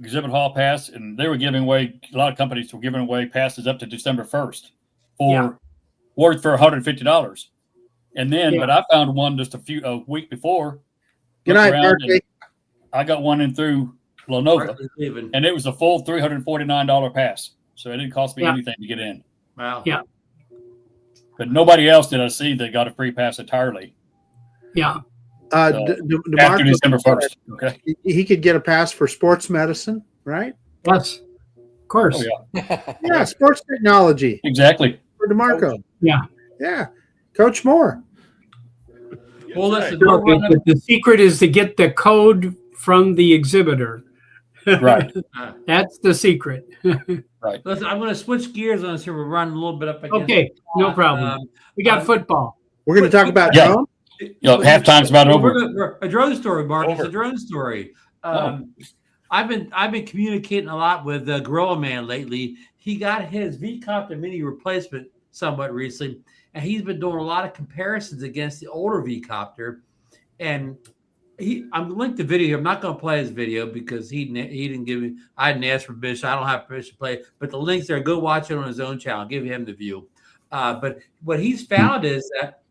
exhibit hall pass, and they were giving away. A lot of companies were giving away passes up to December 1st worth for $150. And then, but I found one just a week before. Good night, Marky. I got one in through Lenovo, and it was a full $349 pass. so it didn't cost me anything to get in. Wow. Yeah. But nobody else did I see that got a free pass entirely Yeah. after DeMarco, December 1st. Okay. he could get a pass for sports medicine, right? Yes. Of course. Oh, yeah. Yeah, sports technology Exactly. for DeMarco. Yeah. Yeah, Coach Moore. Well, listen, So the secret is to get the code from the exhibitor. Right. That's the secret. Right. listen, I'm going to switch gears on this here. We're running a little bit up against Okay. No problem. We got football. We're going to talk about Yeah. drone. Halftime's about over. We're a drone story, Mark. It's Over. a drone story. I've been communicating a lot with Gorilla Man lately. He got his V-Copter Mini replacement somewhat recently, and he's been doing a lot of comparisons against the older V-Copter. And I'm gonna link the video here. I'm not gonna play his video because he didn't give me. I didn't ask for permission. I don't have permission to play it. But the link's there. Go watch it on his own channel. Give him the view. But what he's found is that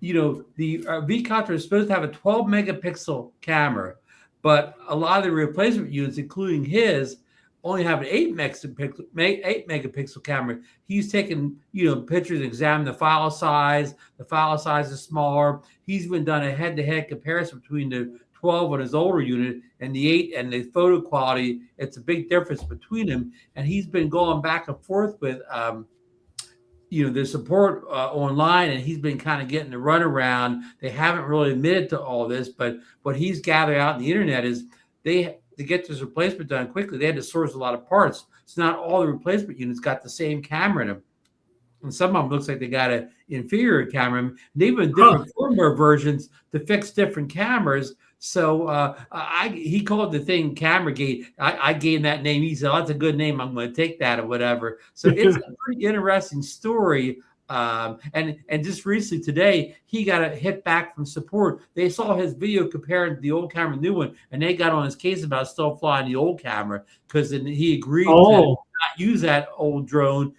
the V-Copter is supposed to have a 12 megapixel camera, but a lot of the replacement units, including his, only have an 8 megapixel camera. He's taken pictures, examined the file size. The file size is smaller. He's even done a head-to-head comparison between the 12 on his older unit and the 8, and the photo quality. It's a big difference between them. And he's been going back and forth with the support online, and he's been kind of getting the runaround. They haven't really admitted to all this, but what he's gathered out on the internet is to get this replacement done quickly, they had to source a lot of parts. So not all the replacement units got the same camera in them. And some of them looks like they got an inferior camera. And they've been different firmware versions to fix different cameras. So he called the thing Camera Gate. I gave that name. He said, "Oh, that's a good name. I'm going to take that," or whatever. So it's a pretty interesting story. And just recently today, he got a hit back from support. They saw his video comparing the old camera and the new one, and they got on his case about still flying the old camera because he agreed to not use that old drone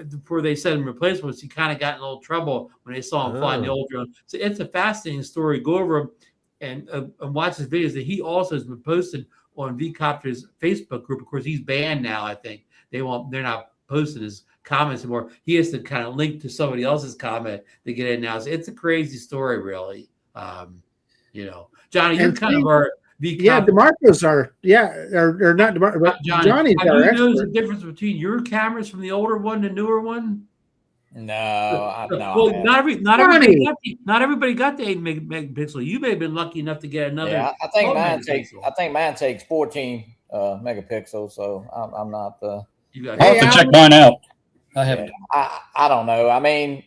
before they sent him replacements. He kind of got in a little trouble when they saw him flying the old drone. So it's a fascinating story. Go over and watch his videos that he also has been posted on V-Copter's Facebook group. Of course, he's banned now. I think they're not posting his comments anymore. He has to kind of link to somebody else's comment to get in now. So it's a crazy story, really. Johnny, you're kind of our V-Copter. Yeah, DeMarco's or not DeMarco. Johnny's our expert. Knows the difference between your cameras from the older one, the newer one? No. Well, not everybody got the 8 megapixel. You may have been lucky enough to get another. Yeah, I think mine takes 14 megapixels. So I'm not. I'll have to check mine out. I haven't. I don't know. I mean,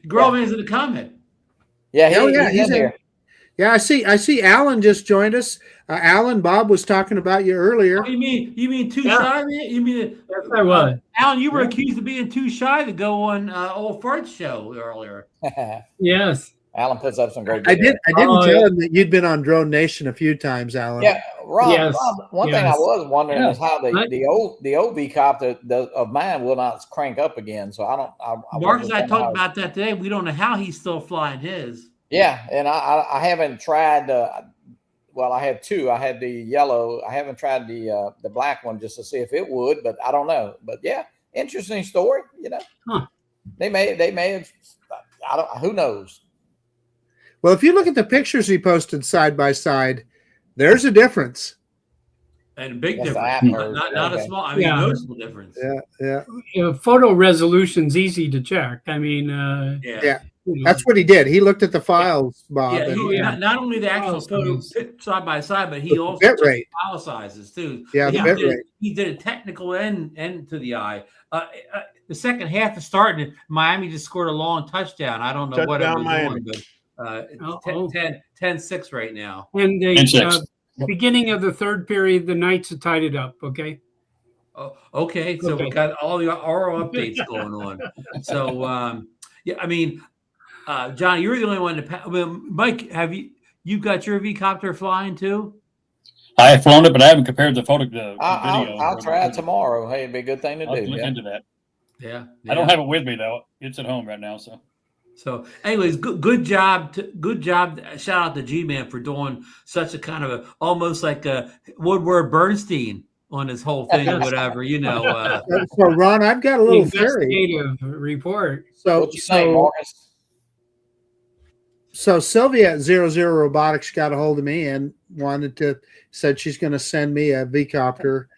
Groveman's in the comment. Yeah, he's in here. Yeah, I see. Alan just joined us. Alan, Bob was talking about you earlier. Oh, you mean too shy? You mean I was. Alan? You were accused of being too shy to go on old Fart's show earlier. Yes. Alan puts up some great videos. I didn't tell him that you'd been on DroneNation a few times, Alan. Yeah, Rob. Yes. One thing I was wondering is how the old V-Copter of mine will not crank up again. So I don't. Marcus and I talked about that today. We don't know how he's still flying his. Yeah, and I haven't tried. Well, I had two. I had the yellow. I haven't tried the black one just to see if it would, but I don't know. But yeah, interesting story. They may have. I don't. Who knows? Well, if you look at the pictures he posted side by side, there's a difference. And a big That's difference, not a small. I mean, noticeable difference. Yeah. Photo resolution's easy to check. I mean, yeah. That's what he did. He looked at the files, Bob. Not only the actual photo side by side, but he also bit rate file sizes too. Yeah, the bit rate. He did a technical end to the eye. The second half is starting. Miami just scored a long touchdown. I don't know what it was doing, but 10-6 right now. And the beginning of the third period, the Knights have tied it up. Okay. Oh, okay. So we got all the oral updates going on. So I mean. John, you're the only one to. Mike, have you got your V-Copter flying too? I have flown it, but I haven't compared the photo. The video. I'll try it tomorrow. Hey, it'd be a good thing to do. Look into that. Yeah. I don't have it with me though. It's at home right now. So, anyways, good job. Good job. Shout out to G-Man for doing such a kind of almost like a Woodward Bernstein on this whole thing or whatever. So Ron, I've got a little theory. Investigative report. So What you say, Marcus? So Sylvia at 00 Robotics got a hold of me and said she's going to send me a V-Copter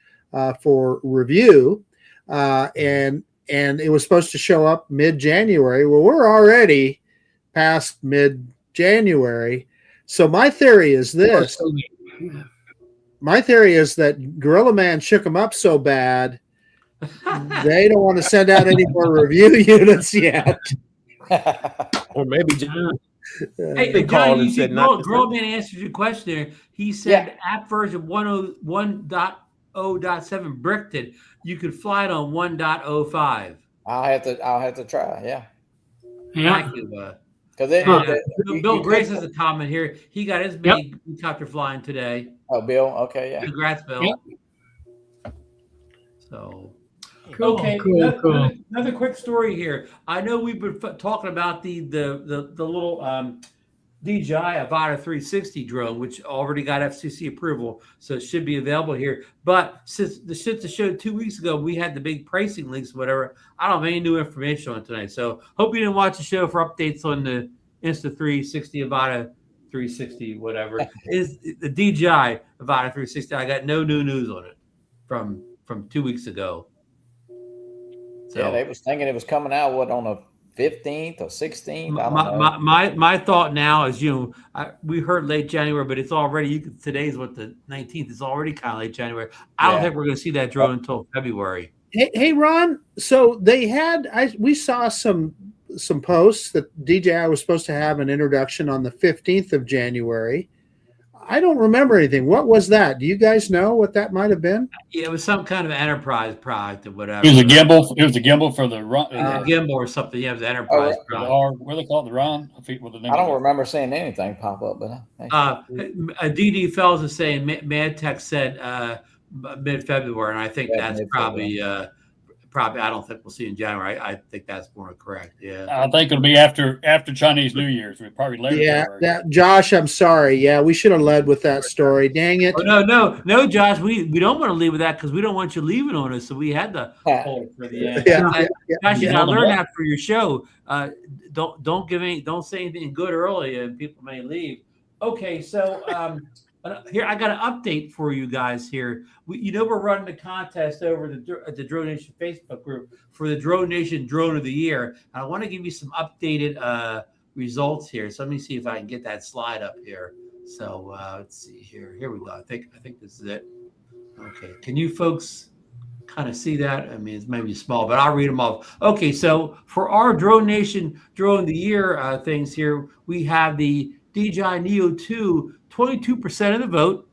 for review, and it was supposed to show up mid-January. Well, we're already past mid-January, so my theory is this. My theory is that Gorilla Man shook them up so bad they don't want to send out any more review units yet. Or maybe Hey, they Johnny, called and you said see, not. Girlman answered your question there. He said app version 1.0.7 bricked it. You could fly it on 1.05. I'll have to try. Yeah. Thank you. Because Bill Grace has a comment here. He got his big helicopter flying today. Oh, Bill. Okay, yeah. Congrats, Bill. Yep. So, Cool, okay. cool. Another quick story here. I know we've been talking about the little DJI Avata 360 drone, which already got FCC approval, so it should be available here. But since the show 2 weeks ago, we had the big pricing links, whatever. I don't have any new information on it tonight. So hope you didn't watch the show for updates on the Insta360 Avata 360, whatever. Is the DJI Avata 360. I got no new news on it from 2 weeks ago. So, yeah, they was thinking it was coming out on the 15th or 16th. My thought now is, we heard late January, but it's already today's what, the 19th. It's already kind of late January. I don't think we're going to see that drone until February. Hey, Ron. So we saw some posts that DJI was supposed to have an introduction on the 15th of January. I don't remember anything. What was that? Do you guys know what that might have been? Yeah, it was some kind of enterprise product or whatever. It was a gimbal. It was a gimbal for the gimbal or something. Yeah, it was an enterprise product. What do they call it? The Ron? I don't remember seeing anything pop up. But DD Fells is saying MadTech said mid-February, and I think that's probably. I don't think we'll see in January. I think that's more correct. Yeah, I think it'll be after Chinese New Year's. We'll probably later. Yeah, Josh, I'm sorry. Yeah, we should have led with that story. Dang it! Oh, no, Josh. We don't want to leave with that because we don't want you leaving on us. So we had to hold it for the end. Josh, you got to learn that for your show. Don't say anything good early, and people may leave. Okay, so here I got an update for you guys here. We're running a contest over the DroneNation Facebook group for the DroneNation Drone of the Year. I want to give you some updated results here. So let me see if I can get that slide up here. So let's see here. Here we go. I think this is it. Okay, can you folks kind of see that? I mean, it's maybe small, but I'll read them off. Okay, so for our DroneNation Drone of the Year things here, we have the DJI Neo 2. 22% of the vote.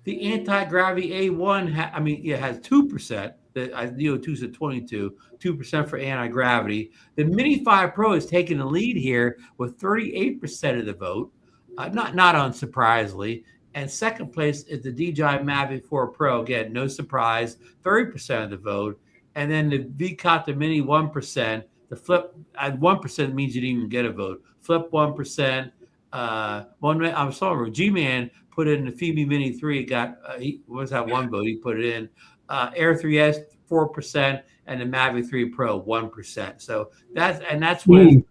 The anti-gravity A1 has 2%. The Neo 2 is at 2% for anti-gravity. The Mini 5 Pro is taking the lead here with 38% of the vote, not unsurprisingly. And second place is the DJI Mavic 4 Pro. Again, no surprise, 30% of the vote. And then the V-Copter Mini 1%. The Flip at 1% means you didn't even get a vote. Flip 1%. I'm sorry, G-Man put in the Phoebe Mini 3. Got he was that one vote. He put it in. Air 3S 4% and the Mavic 3 Pro 1%. So that's when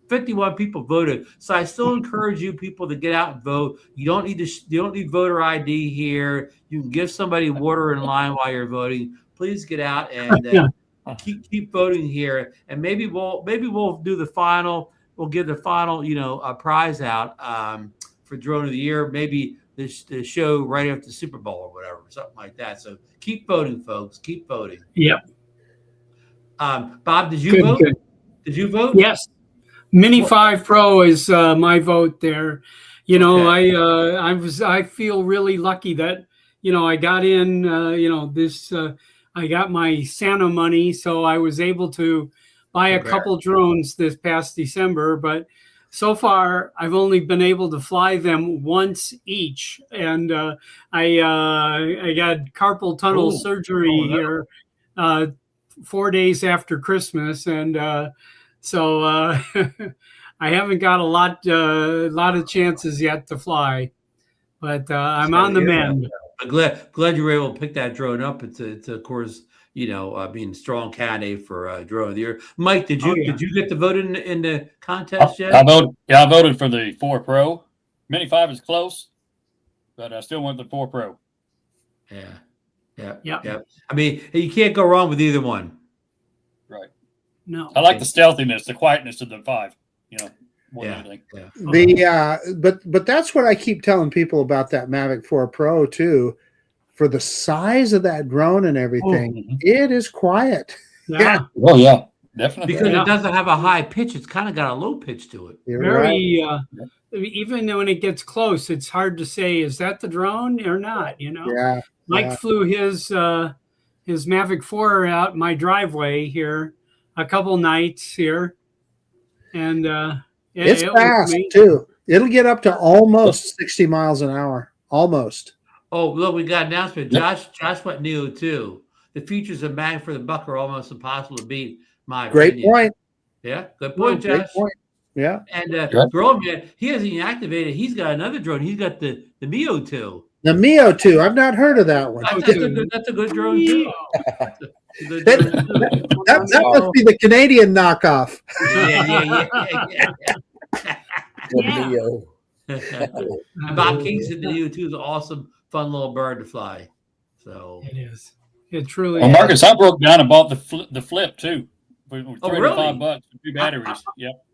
51 people voted. So I still encourage you people to get out and vote. You don't need voter ID here. You can give somebody water in line while you're voting. Please get out and keep voting here. And maybe we'll do the final. We'll give the final, prize out for Drone of the Year. Maybe the show right after the Super Bowl or whatever, something like that. So keep voting, folks. Keep voting. Yep. Bob, did you vote? Good. Did you vote? Yes. Mini 5 Pro is my vote there. Okay. I feel really lucky that I got in. I got my Santa money, so I was able to buy a couple drones this past December, but so far I've only been able to fly them once each. And I got carpal tunnel surgery here 4 days after Christmas. And so I haven't got a lot of chances yet to fly, but I'm on the mend. I'm glad you were able to pick that drone up. It's of course, being a strong candidate for drone of the year. Mike, did you get to vote in the contest yet? I voted for the 4 Pro. Mini 5 is close, but I still want the 4 Pro. Yeah. I mean, you can't go wrong with either one. Right. No. I like the stealthiness, the quietness of the 5. More than anything. But that's what I keep telling people about that Mavic 4 Pro too. For the size of that drone and everything, it is quiet. Yeah. Oh yeah, definitely. Because it doesn't have a high pitch; it's kind of got a low pitch to it. Even when it gets close, it's hard to say is that the drone or not. Yeah. Mike flew his Mavic 4 out my driveway here a couple nights here, and it's fast too. It'll get up to almost 60 miles an hour. Almost. Oh, look, we got an announcement. Josh went Neo 2. The features of bang for the buck are almost impossible to beat. Great point. Yeah, good point, Josh. Great point. Yeah. And Drone Man, he hasn't even activated. He's got another drone. He's got the Mio 2. The Mio 2. I've not heard of that one. That's a good drone too. That must be the Canadian knockoff. Bob Kingston, the Neo 2 is an awesome, fun little bird to fly. So it is. It truly. Well, Marcus, I broke down and bought the flip too. For really? $35 for 2 batteries.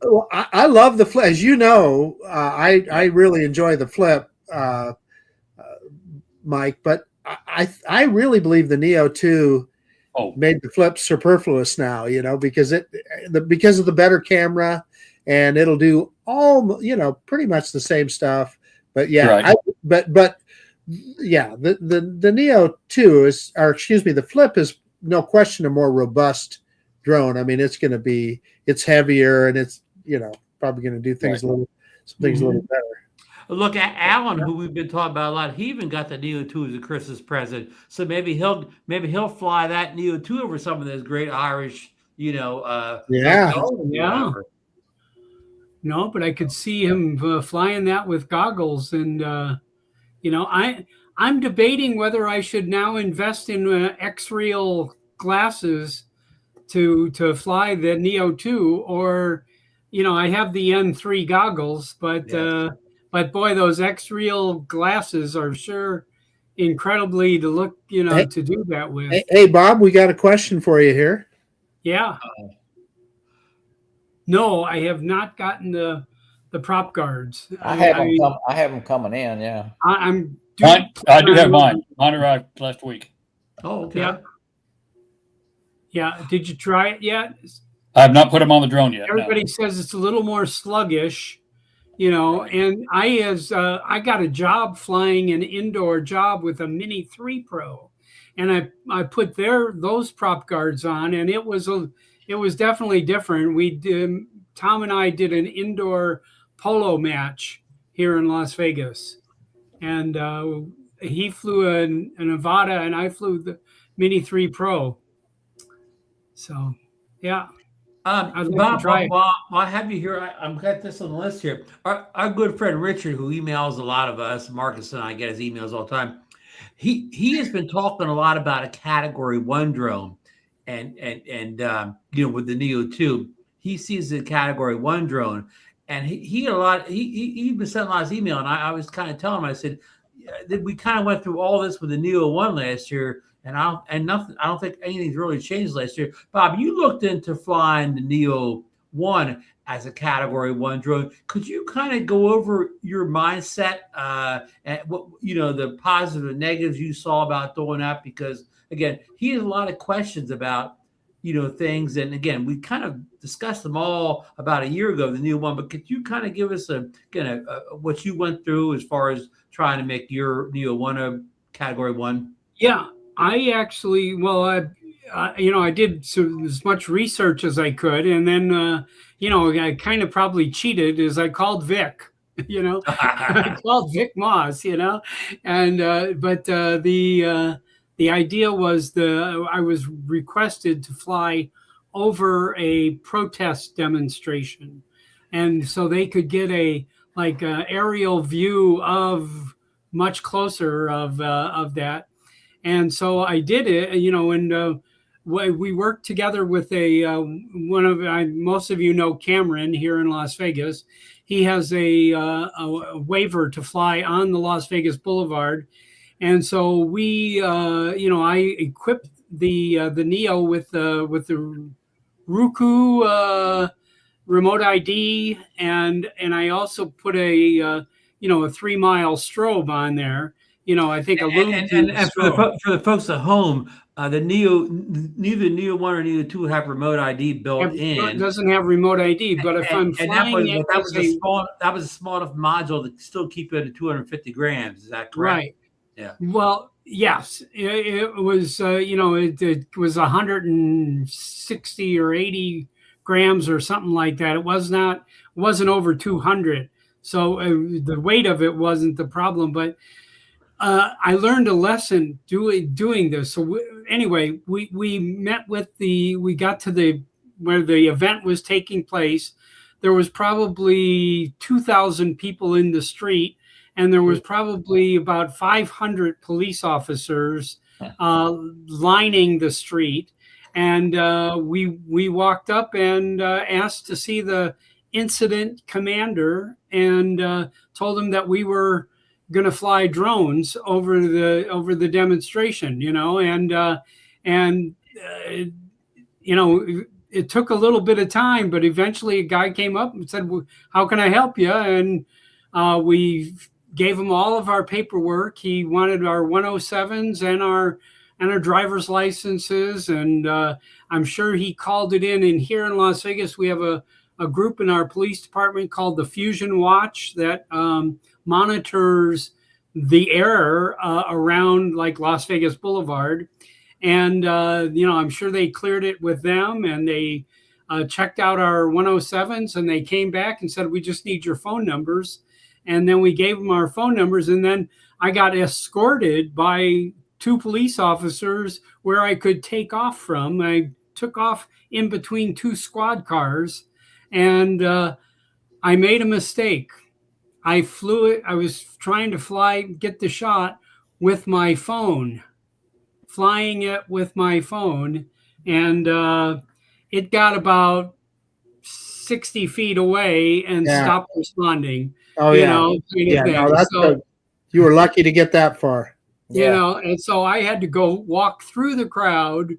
Well, I love the flip. As you know, I really enjoy the flip, Mike. But I really believe the Neo 2 made the flip superfluous now. Because because of the better camera, and it'll do all pretty much the same stuff. But yeah, the Neo 2 is, or excuse me, the flip is no question a more robust drone. I mean, it's heavier, and it's probably going to do things a little better. Look at Alan, who we've been talking about a lot. He even got the Neo 2 as a Christmas present, so maybe he'll fly that Neo 2 over some of those great Irish, No, but I could see him flying that with goggles, and I'm debating whether I should now invest in X-Real glasses to fly the Neo 2, or I have the N3 goggles, but boy, those X-Real glasses are sure incredibly to look, to do that with. Hey, Bob, we got a question for you here. Yeah. No, I have not gotten the prop guards. I have them coming in. Yeah. I do have mine. Mine arrived last week. Oh, okay. Yeah. Did you try it yet? I have not put them on the drone yet. Everybody says it's a little more sluggish, and I got a job flying an indoor job with a Mini 3 Pro, and I put those prop guards on, and it was definitely different. Tom and I did an indoor polo match here in Las Vegas, and he flew an Avata, and I flew the Mini 3 Pro. So, yeah. Bob, while I have you here, I'm got this on the list here. Our good friend Richard, who emails a lot of us, Marcus and I get his emails all the time. He has been talking a lot about a Category 1 drone, and with the Neo 2, he sees the Category 1 drone, and he been sending a lot of email, and I was kind of telling him, I said, we kind of went through all this with the Neo 1 last year. I don't think anything's really changed last year. Bob, you looked into flying the Neo 1 as a Category 1 drone. Could you kind of go over your mindset and what the positive and negatives you saw about doing that? Because again, he has a lot of questions about things, and again, we kind of discussed them all about a year ago, the Neo 1. But could you kind of give us what you went through as far as trying to make your Neo 1 a Category 1? Yeah. I actually, I did as much research as I could, and then, I kind of probably cheated as I called Vic, I called Vic Moss, and but the idea was I was requested to fly over a protest demonstration, and so they could get a aerial view of much closer of that. And so I did it, and we worked together with most of you know Cameron here in Las Vegas. He has a waiver to fly on the Las Vegas Boulevard. And so I equipped the Neo with the Roku remote ID, and I also put a 3-mile strobe on there. I think and for the folks at home, the Neo, neither Neo 1 or Neo 2 have remote ID built in. It doesn't have remote ID, but if I'm flying that was a small enough module to still keep it at 250 grams. Is that correct? Right. Yeah. Well, yes, it was. It was 160 or 80 grams or something like that. It wasn't over 200. So the weight of it wasn't the problem, but I learned a lesson doing this. So anyway, we got to where the event was taking place. There was probably 2,000 people in the street, and there was probably about 500 police officers lining the street. And we walked up and asked to see the incident commander, and told him that we were going to fly drones over the demonstration, it took a little bit of time, but eventually a guy came up and said, well, how can I help you? And we gave him all of our paperwork. He wanted our 107s and our driver's licenses. And I'm sure he called it in. And here in Las Vegas, we have a group in our police department called the Fusion Watch that monitors the air around like Las Vegas Boulevard. And, I'm sure they cleared it with them, and they checked out our 107s, and they came back and said, we just need your phone numbers. And then we gave them our phone numbers. And then I got escorted by 2 police officers where I could take off from. I took off in between 2 squad cars, and I made a mistake. I flew it. I was trying to get the shot with my phone, flying it with my phone, and it got about 60 feet away and stopped responding. Oh, you were lucky to get that far. And so I had to go walk through the crowd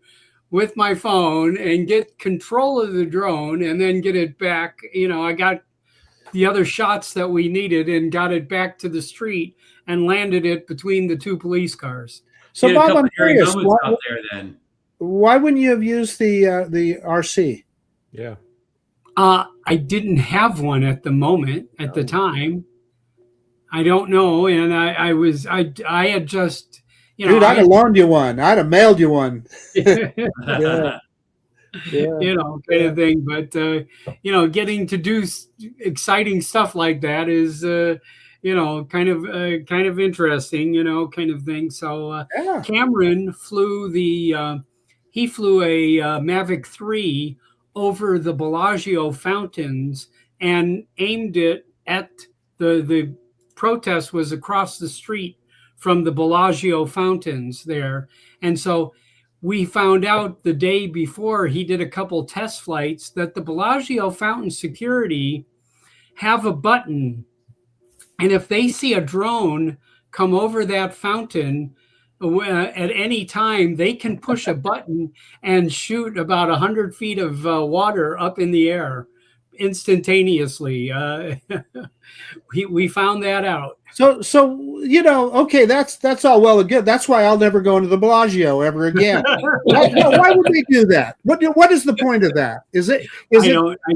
with my phone and get control of the drone and then get it back. I got the other shots that we needed and got it back to the street and landed it between the 2 police cars. So Bob, I'm curious, why wouldn't you have used the RC? Yeah. I didn't have one at the moment, at the time. I don't know. And I had just, dude, I'd have loaned you one. I'd have mailed you one. Kind of thing. But, getting to do exciting stuff like that is, kind of interesting, kind of thing. So Cameron flew a Mavic 3 over the Bellagio fountains and aimed it at the protest was across the street from the Bellagio fountains there. And so we found out the day before he did a couple test flights that the Bellagio fountain security have a button. And if they see a drone come over that fountain at any time, they can push a button and shoot about 100 feet of water up in the air instantaneously. We found that out. So okay, that's all well and good. That's why I'll never go into the Bellagio ever again. Why would they do that? What is the point of that? I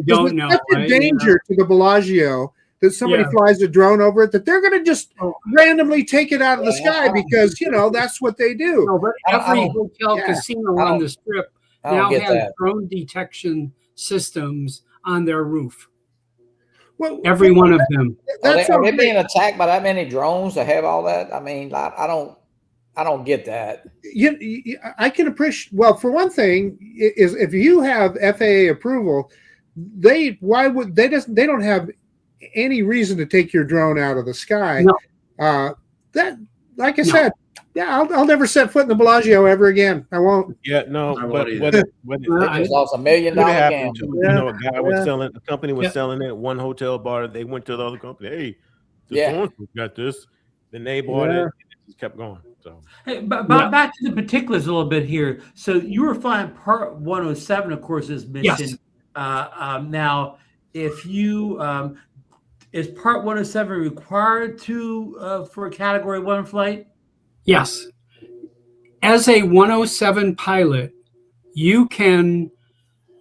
don't know. Such a danger to the Bellagio that somebody flies a drone over it that they're going to just randomly take it out of the sky because that's what they do. No, but every hotel casino on the Strip now has drone detection systems on their roof. Well, every one of them. Are they being attacked by that many drones to have all that? I mean, I don't get that. I can appreciate. Well, for one thing, is if you have FAA approval, they don't have any reason to take your drone out of the sky. No. that, like I said, yeah, I'll never set foot in the Bellagio ever again. I won't. Yeah, no, I but won't They just lost $1 million what happened gamble. to, a guy was selling, a company was selling it, one hotel bought it, they went to the other company, hey, the so-and-so got this, then they bought it, and it just kept going. So Hey, but back to the particulars a little bit here. So you were flying Part 107, of course, this mission. Yes. Now, if you is Part 107 required to for a Category 1 flight? Yes. As a 107 pilot, you can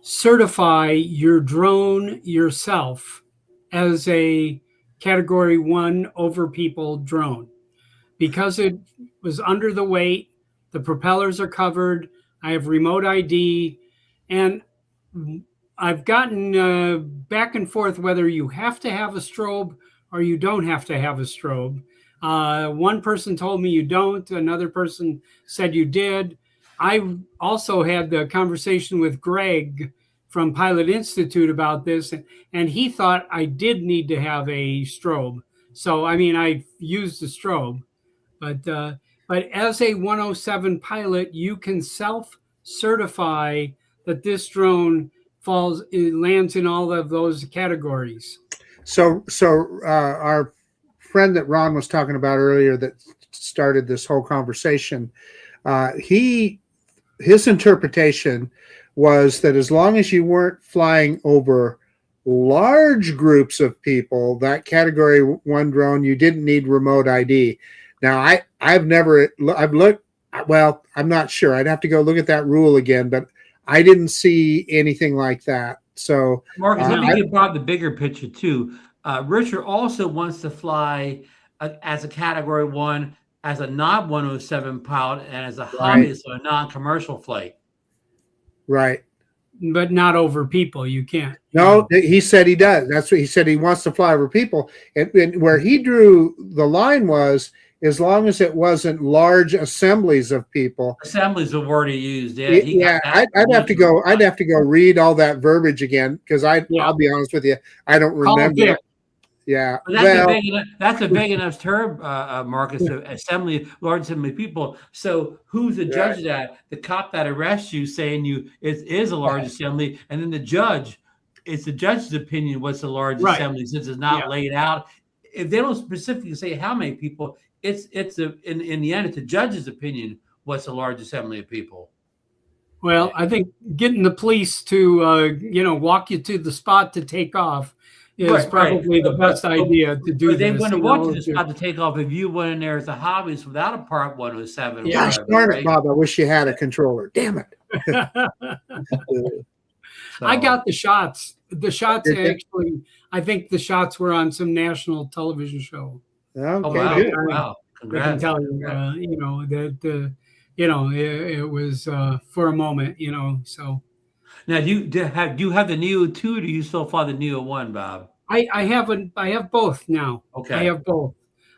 certify your drone yourself as a Category 1 over people drone. Because it was under the weight, the propellers are covered, I have remote ID, and I've gotten back and forth whether you have to have a strobe or you don't have to have a strobe. One person told me you don't, another person said you did. I also had the conversation with Greg from Pilot Institute about this, and he thought I did need to have a strobe. So, I mean, I used the strobe. But as a 107 pilot, you can self-certify that this drone lands in all of those categories. So our friend that Ron was talking about earlier that started this whole conversation, his interpretation was that as long as you weren't flying over large groups of people, that Category 1 drone, you didn't need remote ID. Now, I've looked, well, I'm not sure. I'd have to go look at that rule again, but I didn't see anything like that. So, Marcus, let me give Bob the bigger picture too. Richard also wants to fly as a Category 1, as a non-107 pilot, and as a hobbyist on a non-commercial flight. Right. But not over people. You can't. No, he said he does. That's what he said. He wants to fly over people. And where he drew the line was, as long as it wasn't large assemblies of people. Assemblies are already used. I'd have to go. I'd have to go read all that verbiage again because I'll be honest with you, I don't remember. Yeah, but that's a big enough term, Marcus. Assembly, large assembly of people. So who's the judge of that? The cop that arrests you, saying it is a large assembly, and then the judge. It's the judge's opinion what's a large assembly, since it's not laid out. If they don't specifically say how many people, in the end, it's the judge's opinion what's a large assembly of people. Well, I think getting the police to walk you to the spot to take off is probably the best idea to do. But they wouldn't want you to spot to take off if you went in there as a hobbyist without a Part 107. Gosh darn it, Bob! I wish you had a controller. Damn it. I got the shots. The shots actually, I think the shots were on some national television show. Okay, wow! Congrats. I can tell you, it was for a moment, So now, do you have the Neo 2? Or do you still fly the Neo 1, Bob? I have both now. Okay, I have both.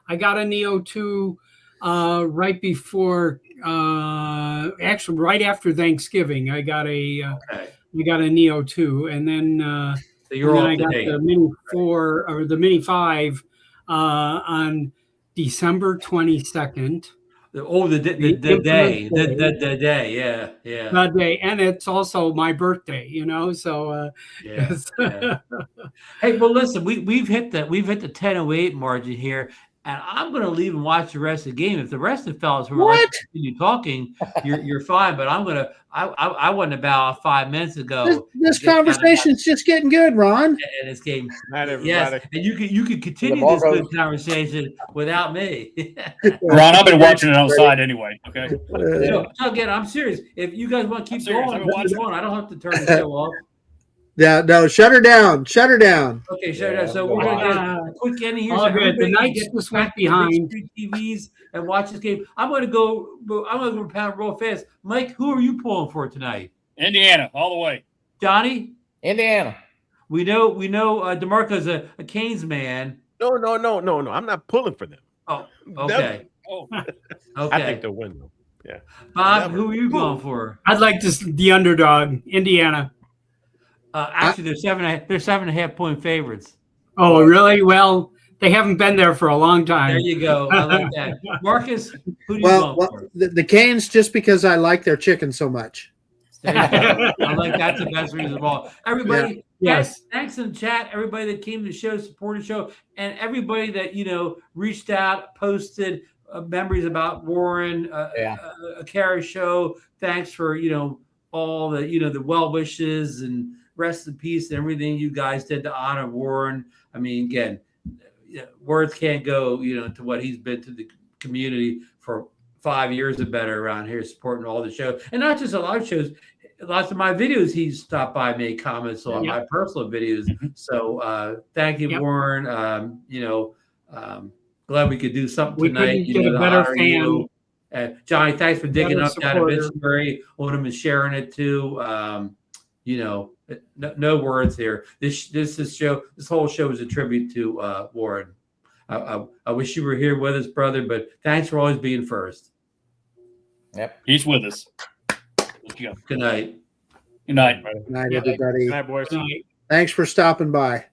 I got a Neo 2 right before, actually right after Thanksgiving. I got a Neo 2, and then so you're I got the Mini 4 or the Mini 5 on December 22nd. The day, yeah. The day, and it's also my birthday, So Hey, well, listen, we've hit the 10:08 margin here, and I'm going to leave and watch the rest of the game. If the rest of the fellas who are continue talking, you're fine. But I'm gonna. I wasn't about 5 minutes ago. This conversation's just getting good, Ron. And this game, yes, and you could continue this good conversation without me. Ron, I've been watching it on the side anyway. Okay. So again, I'm serious. If you guys want to keep going, watch on. I don't have to turn the show off. Yeah, no, shut her down. Shut her down. Okay, shut her down. So we're going to get a quick ending here. All good. The Knights just went behind. TVs and watch this game. I'm going to go pound real fast. Mike, who are you pulling for tonight? Indiana, all the way. Johnny? Indiana. We know. DeMarco's a Canes man. No. I'm not pulling for them. Oh, okay. Okay. I think they'll win though. Yeah. Bob, who are you going for? I'd like the underdog, Indiana. Actually, they're 7.5 point favorites. Oh, really? Well, They haven't been there for a long time. There you go. I like that. Marcus, who do you Well, vote for? the Canes, just because I like their chicken so much. There you go. I like that's the best reason of all. Everybody, Yes. thanks in the chat. Everybody that came to the show, supported the show, and everybody that reached out, posted memories about Warren, AkiraSho. Thanks for all the the well wishes and rest in peace and everything you guys did to honor Warren. I mean, again, words can't go to what he's been to the community for 5 years or better around here, supporting all the shows, and not just a lot of shows. Lots of my videos, he's stopped by, made comments on my personal videos. So thank you, Warren. Glad we could do something tonight. Get a better fan. Johnny, thanks for digging up that obituary on him and sharing it too. No words here. This whole show is a tribute to Warren. I wish you were here with us, brother, but thanks for always being first. Yep. He's with us. Good night. Good night. Good night, everybody. Good night, boys. Thanks for stopping by.